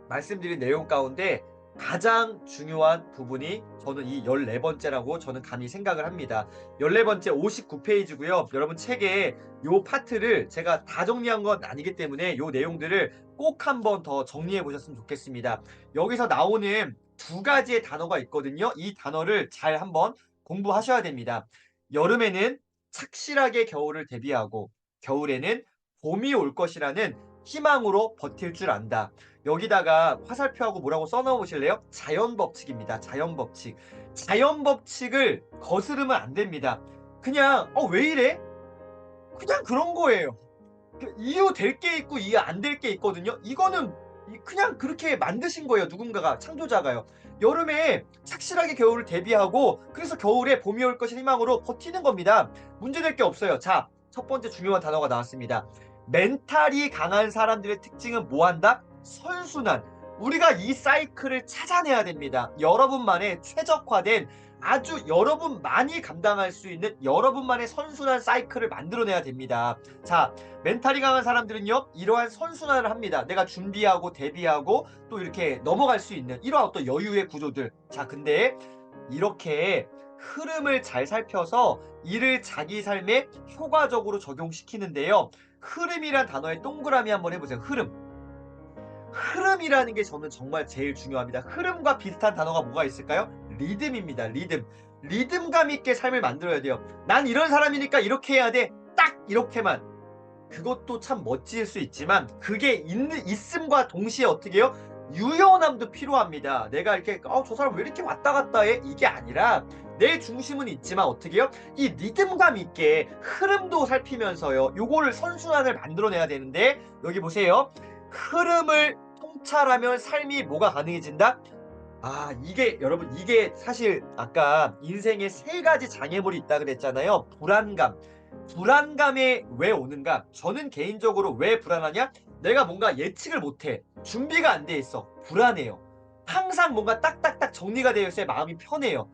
말씀드린 내용 가운데 가장 중요한 부분이 저는 이 14번째라고 저는 감히 생각을 합니다. 14번째 59페이지고요. 여러분 책에 요 파트를 제가 다 정리한 건 아니기 때문에 요 내용들을 꼭 한번 더 정리해 보셨으면 좋겠습니다. 여기서 나오는 두 가지의 단어가 있거든요. 이 단어를 잘 한번 공부하셔야 됩니다. 여름에는 착실하게 겨울을 대비하고, 겨울에는 봄이 올 것이라는 희망으로 버틸 줄 안다. 여기다가 화살표하고 뭐라고 써넣어 보실래요? 자연 법칙입니다. 자연 법칙. 자연 법칙을 거스르면 안 됩니다. 그냥 왜 이래? 그냥 그런 거예요. 이유 될 게 있고 이유 안 될 게 있거든요. 이거는 그냥 그렇게 만드신 거예요. 누군가가, 창조자가요. 여름에 착실하게 겨울을 대비하고, 그래서 겨울에 봄이 올 것을 희망으로 버티는 겁니다. 문제될 게 없어요. 자, 첫 번째 중요한 단어가 나왔습니다. 멘탈이 강한 사람들의 특징은 뭐한다? 선순환. 우리가 이 사이클을 찾아내야 됩니다. 여러분만의 최적화된, 아주 여러분만이 감당할 수 있는 여러분만의 선순환 사이클을 만들어내야 됩니다. 자, 멘탈이 강한 사람들은요, 이러한 선순환을 합니다. 내가 준비하고 대비하고 또 이렇게 넘어갈 수 있는 이러한 어떤 여유의 구조들. 자, 근데 이렇게 흐름을 잘 살펴서 이를 자기 삶에 효과적으로 적용시키는데요. 흐름이란 단어에 동그라미 한번 해보세요. 흐름이라는 게 저는 정말 제일 중요합니다. 흐름과 비슷한 단어가 뭐가 있을까요? 리듬입니다. 리듬감 있게 삶을 만들어야 돼요. 난 이런 사람이니까 이렇게 해야 돼. 딱 이렇게만. 그것도 참 멋질 수 있지만, 그게 있음과 동시에 어떻게 해요? 유연함도 필요합니다. 내가 이렇게 저 사람 왜 이렇게 왔다 갔다 해? 이게 아니라 내 중심은 있지만 어떻게 해요? 이 리듬감 있게 흐름도 살피면서요. 요거를 선순환을 만들어내야 되는데, 여기 보세요. 흐름을 통찰하면 삶이 뭐가 가능해진다? 이게 여러분, 이게 사실 아까 인생에 세 가지 장애물이 있다 그랬잖아요. 불안감에 왜 오는가? 저는 개인적으로 왜 불안하냐? 내가 뭔가 예측을 못해. 준비가 안 돼 있어. 불안해요. 항상 뭔가 딱딱딱 정리가 되어 있어야 마음이 편해요.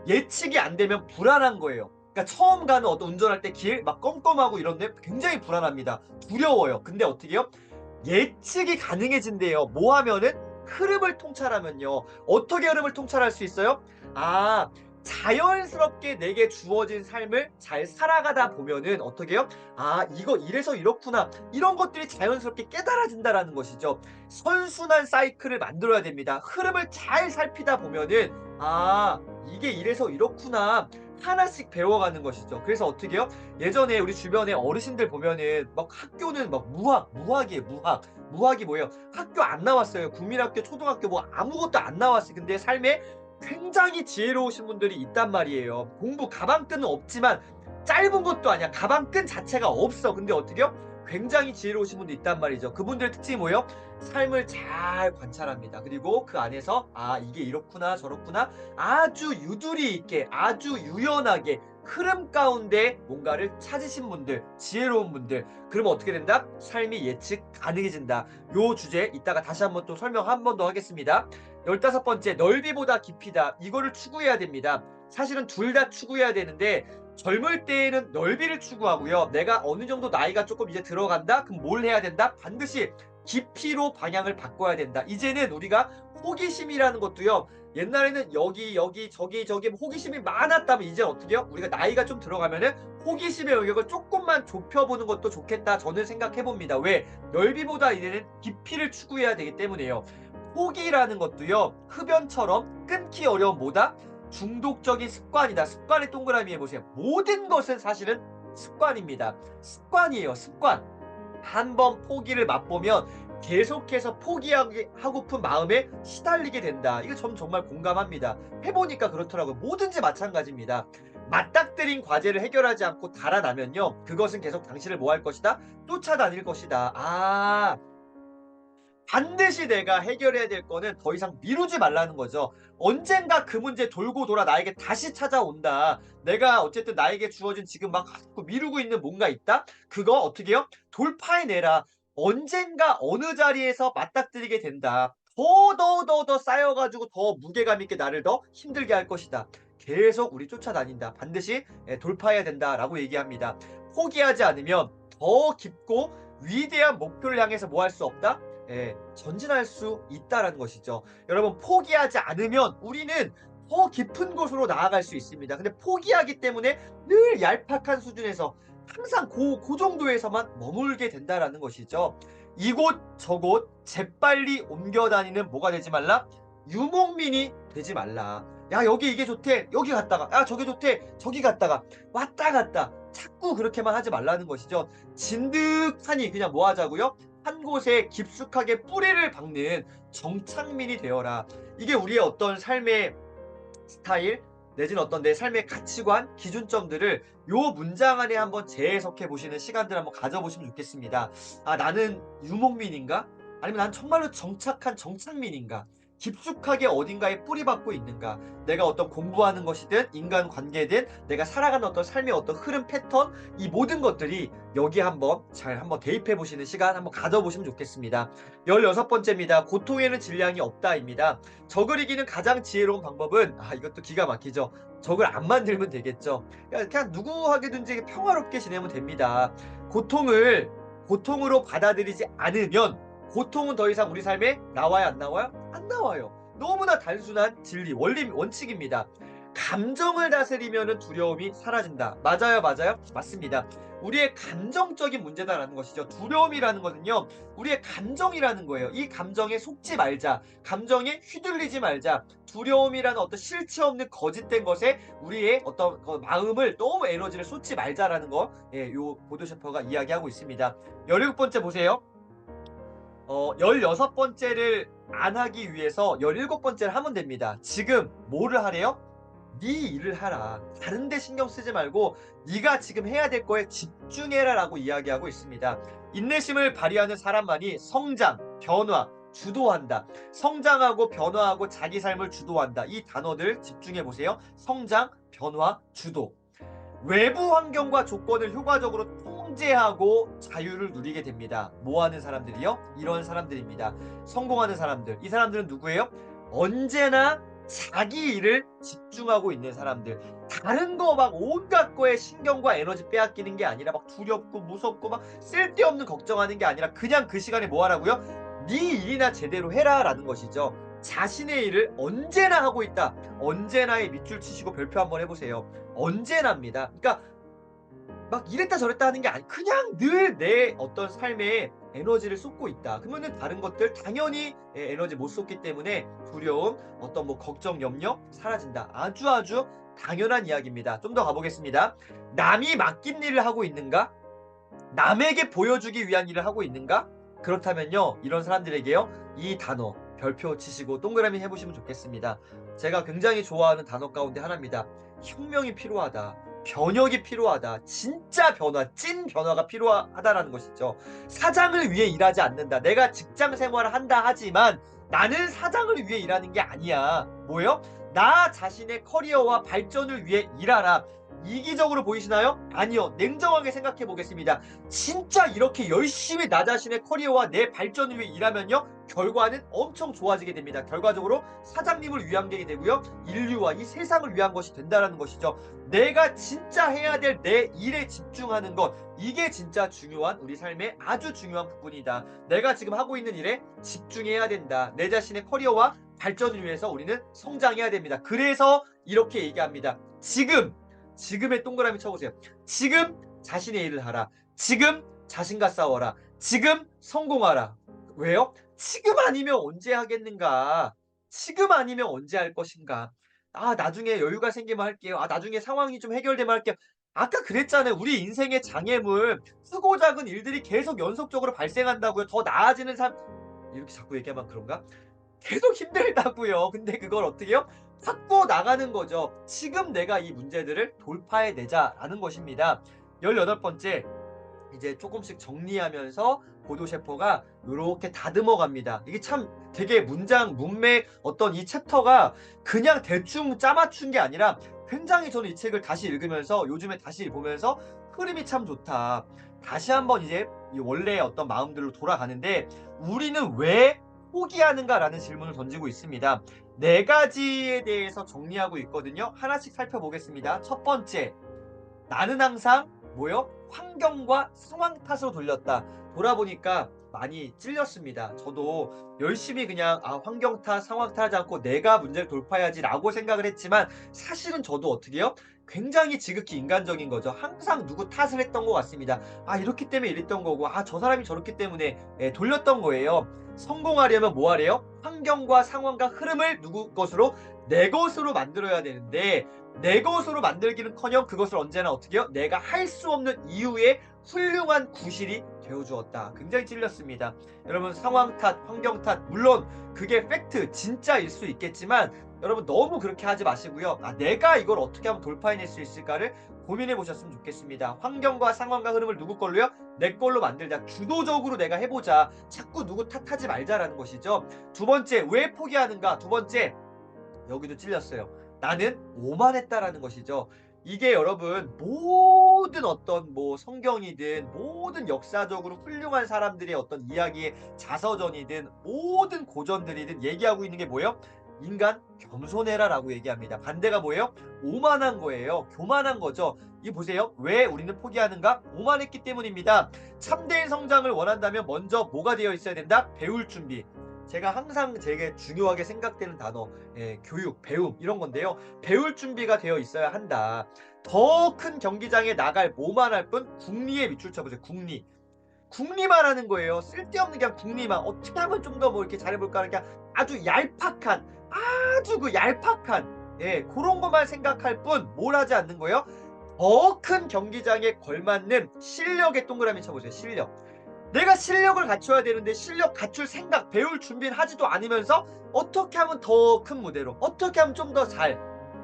예측이 안 되면 불안한 거예요. 그러니까 처음 가는 어떤 운전할 때 길 막 껌껌하고 이런데 굉장히 불안합니다. 두려워요. 근데 어떻게 해요? 예측이 가능해진대요. 뭐 하면은? 흐름을 통찰하면요. 어떻게 흐름을 통찰할 수 있어요? 자연스럽게 내게 주어진 삶을 잘 살아가다 보면은 어떻게 해요? 이거 이래서 이렇구나. 이런 것들이 자연스럽게 깨달아진다라는 것이죠. 선순환 사이클을 만들어야 됩니다. 흐름을 잘 살피다 보면은 이게 이래서 이렇구나. 하나씩 배워가는 것이죠. 그래서 어떻게 해요? 예전에 우리 주변에 어르신들 보면은 막 학교는 막 무학이에요. 무학이 뭐예요? 학교 안 나왔어요. 국민학교, 초등학교 뭐 아무것도 안 나왔어요. 근데 삶에 굉장히 지혜로우신 분들이 있단 말이에요. 공부 가방끈은 없지만, 짧은 것도 아니야. 가방끈 자체가 없어. 근데 어떻게 해요? 굉장히 지혜로우신 분도 있단 말이죠. 그분들의 특징이 뭐예요? 삶을 잘 관찰합니다. 그리고 그 안에서 이게 이렇구나 저렇구나, 아주 유두리 있게, 아주 유연하게 흐름 가운데 뭔가를 찾으신 분들, 지혜로운 분들. 그러면 어떻게 된다? 삶이 예측 가능해진다. 요 주제 이따가 다시 한번 또 설명 한 번 더 하겠습니다. 15번째, 넓이보다 깊이다. 이거를 추구해야 됩니다. 사실은 둘 다 추구해야 되는데, 젊을 때에는 넓이를 추구하고요. 내가 어느 정도 나이가 조금 이제 들어간다? 그럼 뭘 해야 된다? 반드시 깊이로 방향을 바꿔야 된다. 이제는 우리가 호기심이라는 것도요. 옛날에는 여기 저기 뭐 호기심이 많았다면, 이제 어떻게 해요? 우리가 나이가 좀 들어가면은 호기심의 영역을 조금만 좁혀보는 것도 좋겠다, 저는 생각해 봅니다. 왜? 넓이보다 이제는 깊이를 추구해야 되기 때문에요. 포기라는 것도요, 흡연처럼 끊기 어려운 뭐다? 중독적인 습관이다. 습관의 동그라미 해보세요. 모든 것은 사실은 습관입니다. 습관이에요. 습관. 한번 포기를 맛보면 계속해서 포기하기 하고픈 마음에 시달리게 된다. 이거 전 정말 공감합니다. 해 보니까 그렇더라고요. 뭐든지 마찬가지입니다. 맞닥뜨린 과제를 해결하지 않고 달아나면요. 그것은 계속 당신을 뭐 할 것이다? 쫓아다닐 것이다. 아. 반드시 내가 해결해야 될 거는 더 이상 미루지 말라는 거죠. 언젠가 그 문제 돌고 돌아 나에게 다시 찾아온다. 내가 어쨌든 나에게 주어진 지금 막 자꾸 미루고 있는 뭔가 있다? 그거 어떻게 해요? 돌파해내라. 언젠가 어느 자리에서 맞닥뜨리게 된다. 더 쌓여 가지고 더 무게감 있게 나를 더 힘들게 할 것이다. 계속 우리 쫓아다닌다. 반드시 돌파해야 된다라고 얘기합니다. 포기하지 않으면 더 깊고 위대한 목표를 향해서 뭐 할 수 없다? 전진할 수 있다라는 것이죠. 여러분 포기하지 않으면 우리는 더 깊은 곳으로 나아갈 수 있습니다. 근데 포기하기 때문에 늘 얄팍한 수준에서 항상 고 정도에서만 머물게 된다라는 것이죠. 이곳 저곳 재빨리 옮겨 다니는 뭐가 되지 말라? 유목민이 되지 말라. 야 여기 이게 좋대. 여기 갔다가 야 저게 좋대. 저기 갔다가 왔다 갔다 자꾸 그렇게만 하지 말라는 것이죠. 진득하니 그냥 뭐 하자고요? 한 곳에 깊숙하게 뿌리를 박는 정착민이 되어라. 이게 우리의 어떤 삶의 스타일 내지는 어떤 내 삶의 가치관, 기준점들을 요 문장 안에 한번 재해석해 보시는 시간들 한번 가져보시면 좋겠습니다. '아 나는 유목민인가? 아니면 난 정말로 정착한 정착민인가? 깊숙하게 어딘가에 뿌리박고 있는가? 내가 어떤 공부하는 것이든 인간관계든 내가 살아가는 어떤 삶의 어떤 흐름 패턴 이 모든 것들이 여기에 한번 대입해 보시는 시간 한번 가져보시면 좋겠습니다. 16번째입니다. 고통에는 질량이 없다입니다. 적을 이기는 가장 지혜로운 방법은 이것도 기가 막히죠. 적을 안 만들면 되겠죠. 그냥 누구하게든지 평화롭게 지내면 됩니다. 고통을 고통으로 받아들이지 않으면 고통은 더 이상 우리 삶에 나와요, 안 나와요? 안 나와요. 너무나 단순한 진리, 원리, 원칙입니다. 감정을 다스리면은 두려움이 사라진다. 맞아요, 맞아요? 맞습니다. 우리의 감정적인 문제다라는 것이죠. 두려움이라는 것은요, 우리의 감정이라는 거예요. 이 감정에 속지 말자. 감정에 휘둘리지 말자. 두려움이라는 어떤 실체 없는 거짓된 것에 우리의 어떤 그 마음을 너무 에너지를 쏟지 말자라는 거, 요 보드셰퍼가 이야기하고 있습니다. 17번째 보세요. 16번째를 안 하기 위해서 17번째를 하면 됩니다. 지금 뭐를 하래요? 네 일을 하라. 다른 데 신경 쓰지 말고 네가 지금 해야 될 거에 집중해라라고 이야기하고 있습니다. 인내심을 발휘하는 사람만이 성장, 변화, 주도한다. 성장하고 변화하고 자기 삶을 주도한다. 이 단어들 집중해 보세요. 성장, 변화, 주도. 외부 환경과 조건을 효과적으로 통제하고 자유를 누리게 됩니다. 뭐 하는 사람들이요? 이런 사람들입니다. 성공하는 사람들. 이 사람들은 누구예요? 언제나 자기 일을 집중하고 있는 사람들. 다른 거 막 온갖 거에 신경과 에너지 빼앗기는 게 아니라 막 두렵고 무섭고 막 쓸데없는 걱정하는 게 아니라 그냥 그 시간에 뭐 하라고요? 네 일이나 제대로 해라라는 것이죠. 자신의 일을 언제나 하고 있다. 언제나에 밑줄 치시고 별표 한번 해보세요. 언제나입니다. 그러니까 막 이랬다 저랬다 하는 게 아니 그냥 늘 내 어떤 삶에 에너지를 쏟고 있다. 그러면은 다른 것들 당연히 에너지 못 쏟기 때문에 두려움, 어떤 뭐 걱정, 염려 사라진다. 아주 당연한 이야기입니다. 좀 더 가보겠습니다. 남이 맡긴 일을 하고 있는가? 남에게 보여주기 위한 일을 하고 있는가? 그렇다면요. 이런 사람들에게요. 이 단어 별표 치시고 동그라미 해보시면 좋겠습니다. 제가 굉장히 좋아하는 단어 가운데 하나입니다. 혁명이 필요하다. 변혁이 필요하다. 진짜 변화, 찐 변화가 필요하다라는 것이죠. 사장을 위해 일하지 않는다. 내가 직장 생활을 한다 하지만 나는 사장을 위해 일하는 게 아니야. 뭐예요? 나 자신의 커리어와 발전을 위해 일하라. 이기적으로 보이시나요? 아니요. 냉정하게 생각해 보겠습니다. 진짜 이렇게 열심히 나 자신의 커리어와 내 발전을 위해 일하면요. 결과는 엄청 좋아지게 됩니다. 결과적으로 사장님을 위한 게 되고요. 인류와 이 세상을 위한 것이 된다는 것이죠. 내가 진짜 해야 될 내 일에 집중하는 것. 이게 진짜 중요한 우리 삶의 아주 중요한 부분이다. 내가 지금 하고 있는 일에 집중해야 된다. 내 자신의 커리어와 발전을 위해서 우리는 성장해야 됩니다. 그래서 이렇게 얘기합니다. 지금의 동그라미 쳐보세요. 지금 자신의 일을 하라. 지금 자신과 싸워라. 지금 성공하라. 왜요? 지금 아니면 언제 하겠는가? 지금 아니면 언제 할 것인가? 아 나중에 여유가 생기면 할게요. 아 나중에 상황이 좀 해결되면 할게요. 아까 그랬잖아요. 우리 인생의 장애물 크고 작은 일들이 계속 연속적으로 발생한다고요. 더 나아지는 삶 이렇게 자꾸 얘기하면 그런가? 계속 힘들다고요. 근데 그걸 어떻게 해요? 바꿔 나가는 거죠. 지금 내가 이 문제들을 돌파해 내자라는 것입니다. 18번째 이제 쪼끔씩 정리하면서 고도 셰퍼가 요렇게 다듬어 갑니다. 이게 참 되게 문장 문맥 어떤 이 챕터가 그냥 대충 짜 맞춘 게 아니라 굉장히 저는 이 책을 다시 읽으면서 요즘에 다시 보면서 '흐름이 참 좋다.' 다시 한번 이제 이 원래의 어떤 마음들로 돌아가는데 '우리는 왜 포기하는가?'라는 질문을 던지고 있습니다. 4 가지에 대해서 정리하고 있거든요. 하나씩 살펴보겠습니다. 첫 번째 나는 항상 뭐요? 환경과 상황 탓으로 돌렸다. 돌아보니까 많이 찔렸습니다. 저도 열심히 그냥 '아 환경 탓, 상황 탓하지 않고 내가 문제를 돌파해야지.'라고 생각을 했지만 사실은 저도 어떻게 해요? 굉장히 지극히 인간적인 거죠. 항상 누구 탓을 했던 것 같습니다. '아 이렇기 때문에 이랬던 거고 아 저 사람이 저렇기 때문에' 예 돌렸던 거예요. 성공하려면 뭐 하래요? 환경과 상황과 흐름을 누구 것으로? 내 것으로 만들어야 되는데 내 것으로 만들기는커녕 그것을 언제나 어떻게 해요? 내가 할 수 없는 이유의 훌륭한 구실이 되어 주었다. 굉장히 찔렸습니다. 여러분 상황 탓, 환경 탓 물론 그게 팩트 진짜일 수 있겠지만 여러분 너무 그렇게 하지 마시고요. '아 내가 이걸 어떻게 하면 돌파해낼 수 있을까.'를 고민해 보셨으면 좋겠습니다. 환경과 상황과 흐름을 누구 걸로요? 내 걸로 만들자. 주도적으로 내가 해 보자. 자꾸 누구 탓하지 말자라는 것이죠. 두 번째 왜 포기하는가? 두 번째 여기도 찔렸어요. 나는 오만했다라는 것이죠. 이게 여러분 모든 어떤 뭐 성경이든 모든 역사적으로 훌륭한 사람들의 어떤 이야기의 자서전이든 모든 고전들이든 얘기하고 있는 게 뭐예요? 인간 겸손해라라고 얘기합니다. 반대가 뭐예요? 오만한 거예요. 교만한 거죠. 이 보세요. 왜 우리는 포기하는가? 오만했기 때문입니다. 참된 성장을 원한다면 먼저 뭐가 되어 있어야 된다? 배울 준비. 제가 항상 되게 중요하게 생각되는 단어 교육, 배움 이런 건데요. 배울 준비가 되어 있어야 한다. 더 큰 경기장에 나갈 뭐만 할 뿐 국리에 밑줄 쳐보세요. 국리. 국리만 하는 거예요. 쓸데없는 그냥 국리만. 어떻게 하면 좀 더 뭐 이렇게 잘해볼까 그냥 아주 얄팍한 아주 그 얄팍한 고런 것만 생각할 뿐 뭘 하지 않는 거예요? 더 큰 경기장에 걸맞는 실력에 동그라미 쳐보세요. 실력. 내가 실력을 갖춰야 되는데 실력 갖출 생각, 배울 준비를 하지도 않으면서 어떻게 하면 더 큰 무대로, 어떻게 하면 좀 더 잘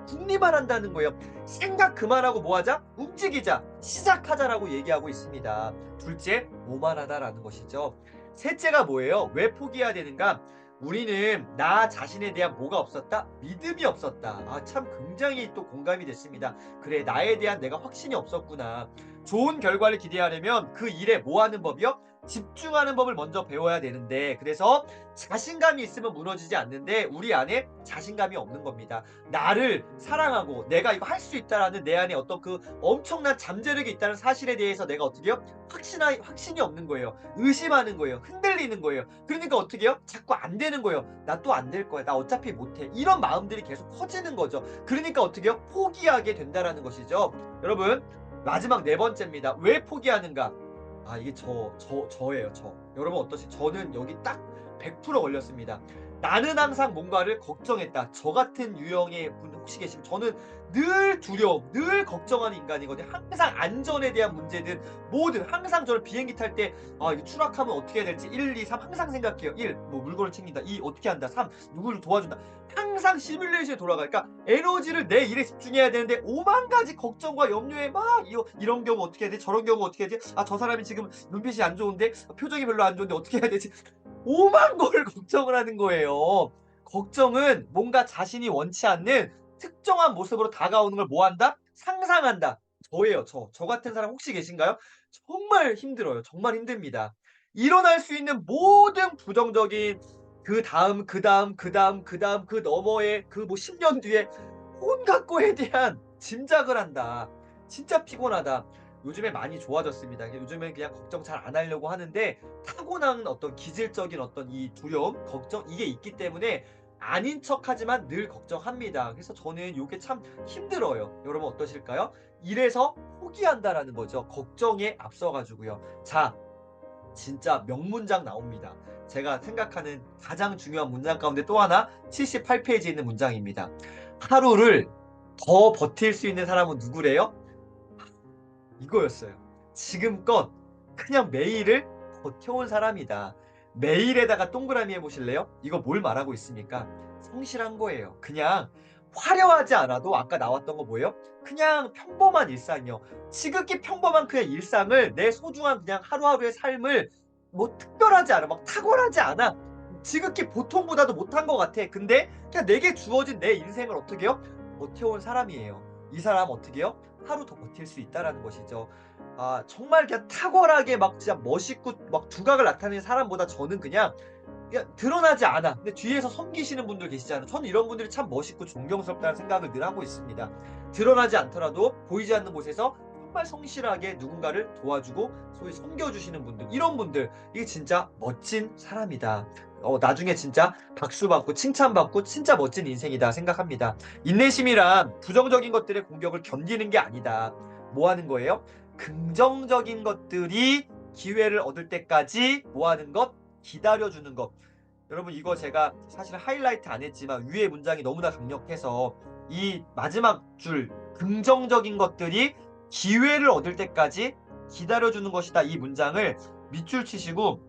궁리만 한다는 거예요. 생각 그만하고 뭐 하자? 움직이자. 시작하자라고 얘기하고 있습니다. 둘째, 오만하다라는 것이죠. 셋째가 뭐예요? 왜 포기해야 되는가? 우리는 나 자신에 대한 뭐가 없었다? 믿음이 없었다. 아, 참 굉장히 또 공감이 됐습니다. 그래, 나에 대한 내가 확신이 없었구나. 좋은 결과를 기대하려면 그 일에 뭐 하는 법이요? 집중하는 법을 먼저 배워야 되는데 그래서 자신감이 있으면 무너지지 않는데 우리 안에 자신감이 없는 겁니다. 나를 사랑하고 내가 이거 할 수 있다라는 내 안에 어떤 그 엄청난 잠재력이 있다는 사실에 대해서 내가 어떻게 해요? 확신이 없는 거예요. 의심하는 거예요. 흔들리는 거예요. 그러니까 어떻게 해요? 자꾸 안 되는 거예요. 나 또 안 될 거야. 나 어차피 못해. 이런 마음들이 계속 커지는 거죠. 그러니까 어떻게 해요? 포기하게 된다라는 것이죠. 여러분 마지막 네 번째입니다. 왜 포기하는가? 아 이게 저예요 저. 여러분 어떠시 저는 여기 딱 100% 걸렸습니다. 나는 항상 뭔가를 걱정했다. 저 같은 유형의 분 혹시 계시면 저는 늘 두려움, 늘 걱정하는 인간이거든요. 항상 안전에 대한 문제든 뭐든 항상 저는 비행기 탈 때 아 이거 추락하면 어떻게 해야 될지 1, 2, 3 항상 생각해요. 1 뭐 물건을 챙긴다. 2 어떻게 한다. 3 누구를 도와준다. 항상 시뮬레이션에 돌아가요. 그러니까 에너지를 내 일에 집중해야 되는데 오만 가지 걱정과 염려에 막 이런 경우 어떻게 해야 되지? 저런 경우 어떻게 해야 되지? 아 저 사람이 지금 눈빛이 안 좋은데 표정이 별로 안 좋은데 어떻게 해야 되지? 오만 걸 걱정을 하는 거예요. 걱정은 뭔가 자신이 원치 않는 특정한 모습으로 다가오는 걸 뭐 한다? 상상한다. 저예요, 저. 저 같은 사람 혹시 계신가요? 정말 힘들어요. 정말 힘듭니다. 일어날 수 있는 모든 부정적인 그다음, 그다음, 그다음, 그다음, 그 너머의 그 뭐 10년 뒤에 온갖 거에 대한 짐작을 한다. 진짜 피곤하다. 요즘에 많이 좋아졌습니다. 요즘엔 그냥 걱정 잘 안 하려고 하는데 타고난 어떤 기질적인 어떤 이 두려움, 걱정 이게 있기 때문에 아닌 척하지만 늘 걱정합니다. 그래서 저는 요게 참 힘들어요. 여러분 어떠실까요? 이래서 포기한다라는 거죠. 걱정에 앞서 가지고요. 자, 진짜 명문장 나옵니다. 제가 생각하는 가장 중요한 문장 가운데 또 하나 78 페이지에 있는 문장입니다. 하루를 더 버틸 수 있는 사람은 누구래요? 이거였어요. 지금껏 그냥 매일을 버텨온 사람이다. 매일에다가 동그라미 해보실래요? 이거 뭘 말하고 있습니까? 성실한 거예요. 그냥 화려하지 않아도 아까 나왔던 거 뭐예요? 그냥 평범한 일상이요. 지극히 평범한 그냥 일상을 내 소중한 그냥 하루하루의 삶을 뭐 특별하지 않아. 막 탁월하지 않아. 지극히 보통보다도 못한 것 같아. 근데 그냥 내게 주어진 내 인생을 어떻게 해요? 버텨온 사람이에요. 이 사람 어떻게 해요? 하루 더 버틸 수 있다라는 것이죠. 아 정말 그냥 탁월하게 막 진짜 멋있고 막 두각을 나타내는 사람보다 저는 그냥 드러나지 않아. 근데 뒤에서 섬기시는 분들 계시잖아요. 저는 이런 분들이 참 멋있고 존경스럽다는 생각을 늘 하고 있습니다. 드러나지 않더라도 보이지 않는 곳에서 정말 성실하게 누군가를 도와주고 소위 섬겨주시는 분들, 이런 분들 이게 진짜 멋진 사람이다. 나중에 진짜 박수 받고 칭찬받고 진짜 멋진 인생이다 생각합니다. 인내심이란 부정적인 것들의 공격을 견디는 게 아니다. 뭐 하는 거예요? 긍정적인 것들이 기회를 얻을 때까지 뭐 하는 것? 기다려주는 것. 여러분 이거 제가 사실 하이라이트 안 했지만 위에 문장이 너무나 강력해서 이 마지막 줄 긍정적인 것들이 기회를 얻을 때까지 기다려주는 것이다. 이 문장을 밑줄 치시고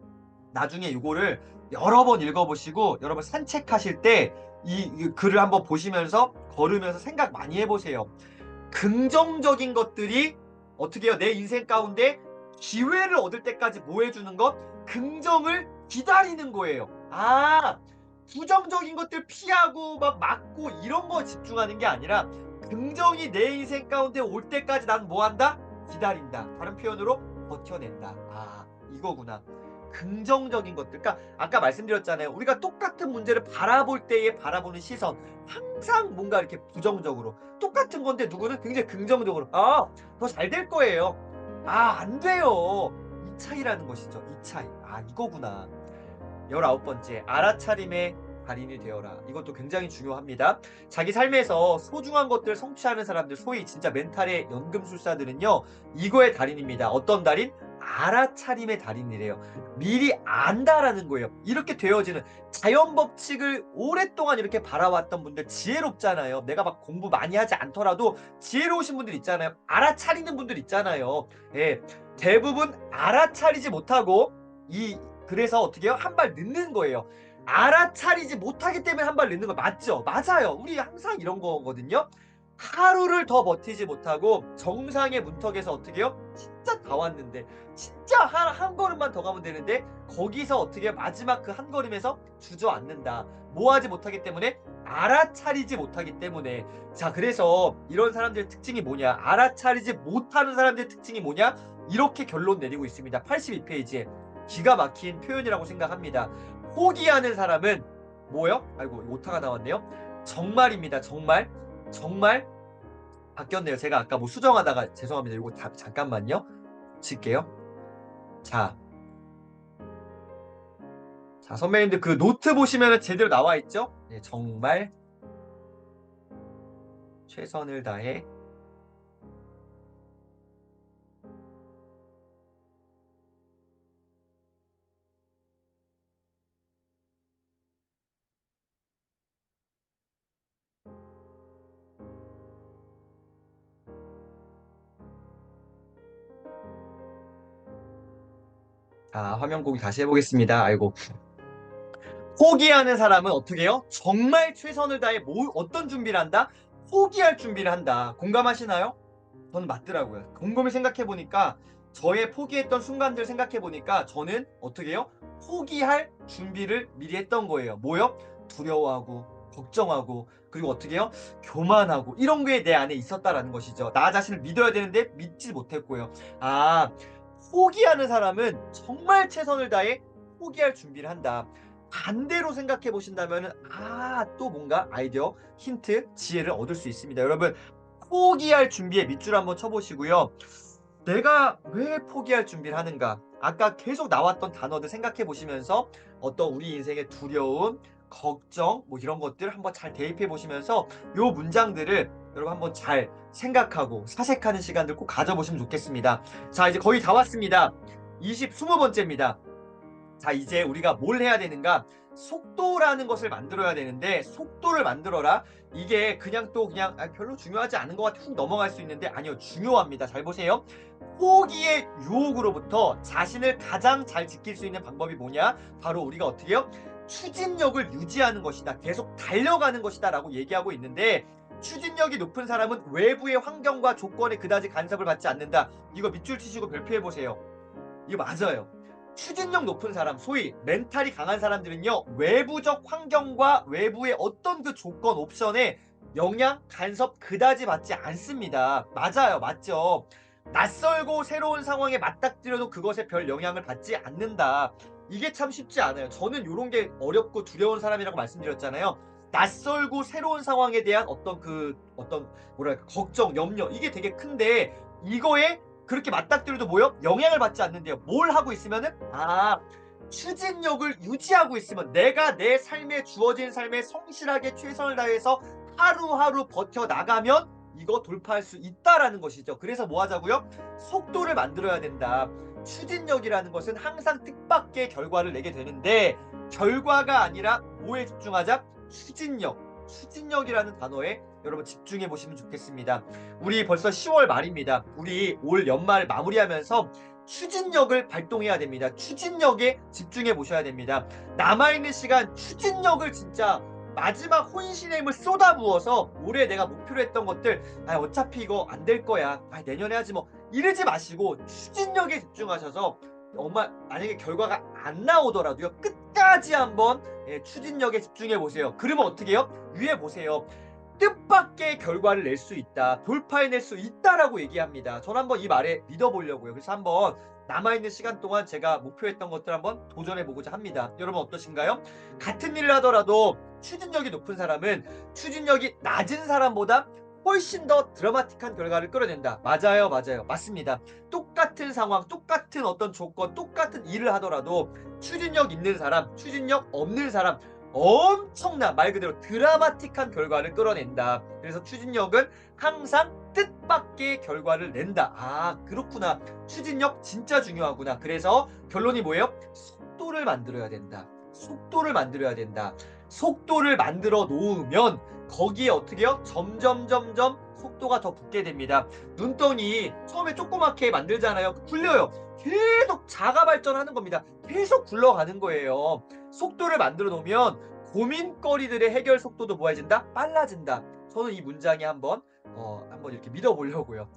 나중에 이거를 여러 번 읽어보시고 여러분 산책하실 때 이 글을 한번 보시면서 걸으면서 생각 많이 해보세요. 긍정적인 것들이 어떻게 해요? 내 인생 가운데 기회를 얻을 때까지 뭐 해주는 것? 긍정을 기다리는 거예요. 아, 부정적인 것들 피하고 막 막고 이런 거 집중하는 게 아니라 긍정이 내 인생 가운데 올 때까지 난 뭐 한다? 기다린다. 다른 표현으로 버텨낸다. 아, 이거구나. 긍정적인 것들. 그러니까 아까 말씀드렸잖아요. 우리가 똑같은 문제를 바라볼 때에 바라보는 시선. 항상 뭔가 이렇게 부정적으로. 똑같은 건데 누구는 굉장히 긍정적으로. 아, 더 잘 될 거예요. 아, 안 돼요. 이 차이라는 것이죠. 이 차이. 아, 이거구나. 19번째, 알아차림의 달인이 되어라. 이것도 굉장히 중요합니다. 자기 삶에서 소중한 것들을 성취하는 사람들, 소위 진짜 멘탈의 연금술사들은요, 이거의 달인입니다. 어떤 달인? 알아차림의 달인이래요. 미리 안다라는 거예요. 이렇게 되어지는 자연 법칙을 오랫동안 이렇게 바라왔던 분들 지혜롭잖아요. 내가 막 공부 많이 하지 않더라도 지혜로우신 분들 있잖아요. 알아차리는 분들 있잖아요. 예, 대부분 알아차리지 못하고 그래서 어떻게 해요? 한 발 늦는 거예요. 알아차리지 못하기 때문에 한 발 늦는 거 맞죠? 맞아요. 우리 항상 이런 거거든요. 하루를 더 버티지 못하고 정상의 문턱에서 어떻게 해요? 진짜 다 왔는데 진짜 한 걸음만 더 가면 되는데 거기서 어떻게 해요? 마지막 그 한 걸음에서 주저앉는다. 뭐 하지 못하기 때문에? 알아차리지 못하기 때문에. 자, 그래서 이런 사람들의 특징이 뭐냐? 알아차리지 못하는 사람들의 특징이 뭐냐? 이렇게 결론 내리고 있습니다. 82페이지에. 기가 막힌 표현이라고 생각합니다. 포기하는 사람은 뭐요? 아이고 오타가 나왔네요. 정말입니다. 정말 정말 바뀌었네요. 제가 아까 뭐 수정하다가 죄송합니다. 이거 잠깐만요. 칠게요. 자, 자 선배님들 그 노트 보시면 제대로 나와 있죠? 네, 정말 최선을 다해 자 화면 공유 다시 해보겠습니다. 아이고 포기하는 사람은 어떻게 해요? 정말 최선을 다해 어떤 준비를 한다? 포기할 준비를 한다. 공감하시나요? 저는 맞더라고요. 곰곰이 생각해 보니까 저의 포기했던 순간들 생각해 보니까 저는 어떻게 해요? 포기할 준비를 미리 했던 거예요. 뭐요? 두려워하고 걱정하고 그리고 어떻게 해요? 교만하고 이런 게 내 안에 있었다라는 것이죠. 나 자신을 믿어야 되는데 믿지 못했고요. 아, 포기하는 사람은 정말 최선을 다해 포기할 준비를 한다. 반대로 생각해 보신다면은 또 뭔가 아이디어, 힌트, 지혜를 얻을 수 있습니다. 여러분 포기할 준비에 밑줄 한번 쳐보시고요. 내가 왜 포기할 준비를 하는가? 아까 계속 나왔던 단어들 생각해 보시면서 어떤 우리 인생의 두려움, 걱정 뭐 이런 것들 한번 잘 대입해 보시면서 요 문장들을 여러분 한번 잘 생각하고 사색하는 시간들 꼭 가져보시면 좋겠습니다. 자, 이제 거의 다 왔습니다. 20번째입니다. 자, 이제 우리가 뭘 해야 되는가? 속도라는 것을 만들어야 되는데 속도를 만들어라. 이게 그냥 또 그냥 별로 중요하지 않은 것 같아 훅 넘어갈 수 있는데 아니요. 중요합니다. 잘 보세요. 포기의 유혹으로부터 자신을 가장 잘 지킬 수 있는 방법이 뭐냐? 바로 우리가 어떻게 해요? 추진력을 유지하는 것이다. 계속 달려가는 것이다 라고 얘기하고 있는데 추진력이 높은 사람은 외부의 환경과 조건에 그다지 간섭을 받지 않는다. 이거 밑줄 치시고 별표해 보세요. 이거 맞아요. 추진력 높은 사람, 소위 멘탈이 강한 사람들은요. 외부적 환경과 외부의 어떤 그 조건, 옵션에 영향, 간섭 그다지 받지 않습니다. 맞아요. 맞죠. 낯설고 새로운 상황에 맞닥뜨려도 그것에 별 영향을 받지 않는다. 이게 참 쉽지 않아요. 저는 요런 게 어렵고 두려운 사람이라고 말씀드렸잖아요. 낯설고 새로운 상황에 대한 어떤 뭐랄까 걱정, 염려 이게 되게 큰데 이거에 그렇게 맞닥뜨려도 뭐요? 영향을 받지 않는데요. 뭘 하고 있으면은 추진력을 유지하고 있으면 내가 내 삶에 주어진 삶에 성실하게 최선을 다해서 하루하루 버텨나가면 이거 돌파할 수 있다라는 것이죠. 그래서 뭐 하자고요? 속도를 만들어야 된다. 추진력이라는 것은 항상 뜻밖의 결과를 내게 되는데 결과가 아니라 뭐에 집중하자? 추진력. 추진력이라는 단어에 여러분 집중해 보시면 좋겠습니다. 우리 벌써 10월 말입니다. 우리 올 연말 마무리하면서 추진력을 발동해야 됩니다. 추진력에 집중해 보셔야 됩니다. 남아있는 시간 추진력을 진짜 마지막 혼신의 힘을 쏟아부어서 올해 내가 목표로 했던 것들 어차피 이거 안 될 거야. 내년에 하지 뭐 이러지 마시고 추진력에 집중하셔서 정말 만약에 결과가 안 나오더라도요. 끝까지 한번 추진력에 집중해 보세요. 그러면 어떻게 해요? 위에 보세요. 뜻밖의 결과를 낼 수 있다. 돌파해낼 수 있다라고 얘기합니다. 전 한번 이 말에 믿어보려고요. 그래서 한번 남아있는 시간 동안 제가 목표했던 것들 한번 도전해보고자 합니다. 여러분 어떠신가요? 같은 일을 하더라도 추진력이 높은 사람은 추진력이 낮은 사람보다 훨씬 더 드라마틱한 결과를 끌어낸다. 맞아요. 맞아요. 맞습니다. 똑같은 상황, 똑같은 어떤 조건, 똑같은 일을 하더라도 추진력 있는 사람, 추진력 없는 사람 엄청난 말 그대로 드라마틱한 결과를 끌어낸다. 그래서 추진력은 항상 뜻밖의 결과를 낸다. 그렇구나. 추진력 진짜 중요하구나. 그래서 결론이 뭐예요? 속도를 만들어야 된다. 속도를 만들어야 된다. 속도를 만들어 놓으면 거기에 어떻게 해요? 점점 속도가 더 붙게 됩니다. 눈덩이 처음에 조그맣게 만들잖아요. 굴려요. 계속 자가 발전하는 겁니다. 계속 굴러가는 거예요. 속도를 만들어 놓으면 고민거리들의 해결 속도도 뭐해진다? 빨라진다. 저는 이 문장이 한번 이렇게 믿어보려고요.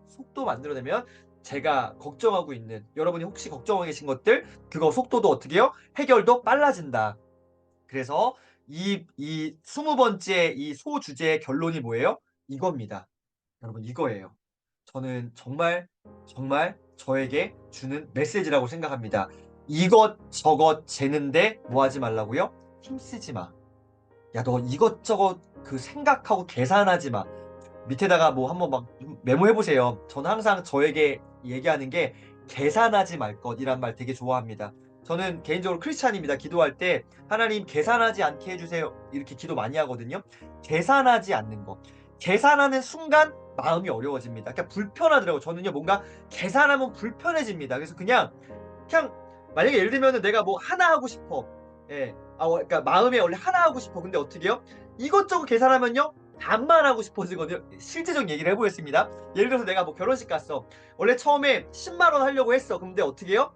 속도 만들어내면 제가 걱정하고 있는 여러분이 혹시 걱정하고 계신 것들 그거 속도도 어떻게 해요? 해결도 빨라진다. 그래서 이 20번째 이 소주제의 결론이 뭐예요? 이겁니다. 여러분 이거예요. 저는 정말 저에게 주는 메시지라고 생각합니다. 이것저것 재는데 뭐 하지 말라고요? 힘쓰지 마. 야, 너 이것저것 생각하고 계산하지 마. 밑에다가 뭐 한번 막 메모해 보세요. 저는 항상 저에게 얘기하는 게 계산하지 말 것이란 말 되게 좋아합니다. 저는 개인적으로 크리스찬입니다. 기도할 때 하나님 계산하지 않게 해주세요. 이렇게 기도 많이 하거든요. 계산하지 않는 거. 계산하는 순간 마음이 어려워집니다. 그러니까 불편하더라고요. 저는요 뭔가 계산하면 불편해집니다. 그래서 그냥 만약에 예를 들면 내가 뭐 하나 하고 싶어. 예. 그러니까 마음에 원래 하나 하고 싶어. 근데 어떻게 해요? 이것저것 계산하면요. 반만 하고 싶어지거든요. 실제적 얘기를 해보겠습니다. 예를 들어서 내가 뭐 결혼식 갔어. 원래 처음에 10만 원 하려고 했어. 근데 어떻게 해요?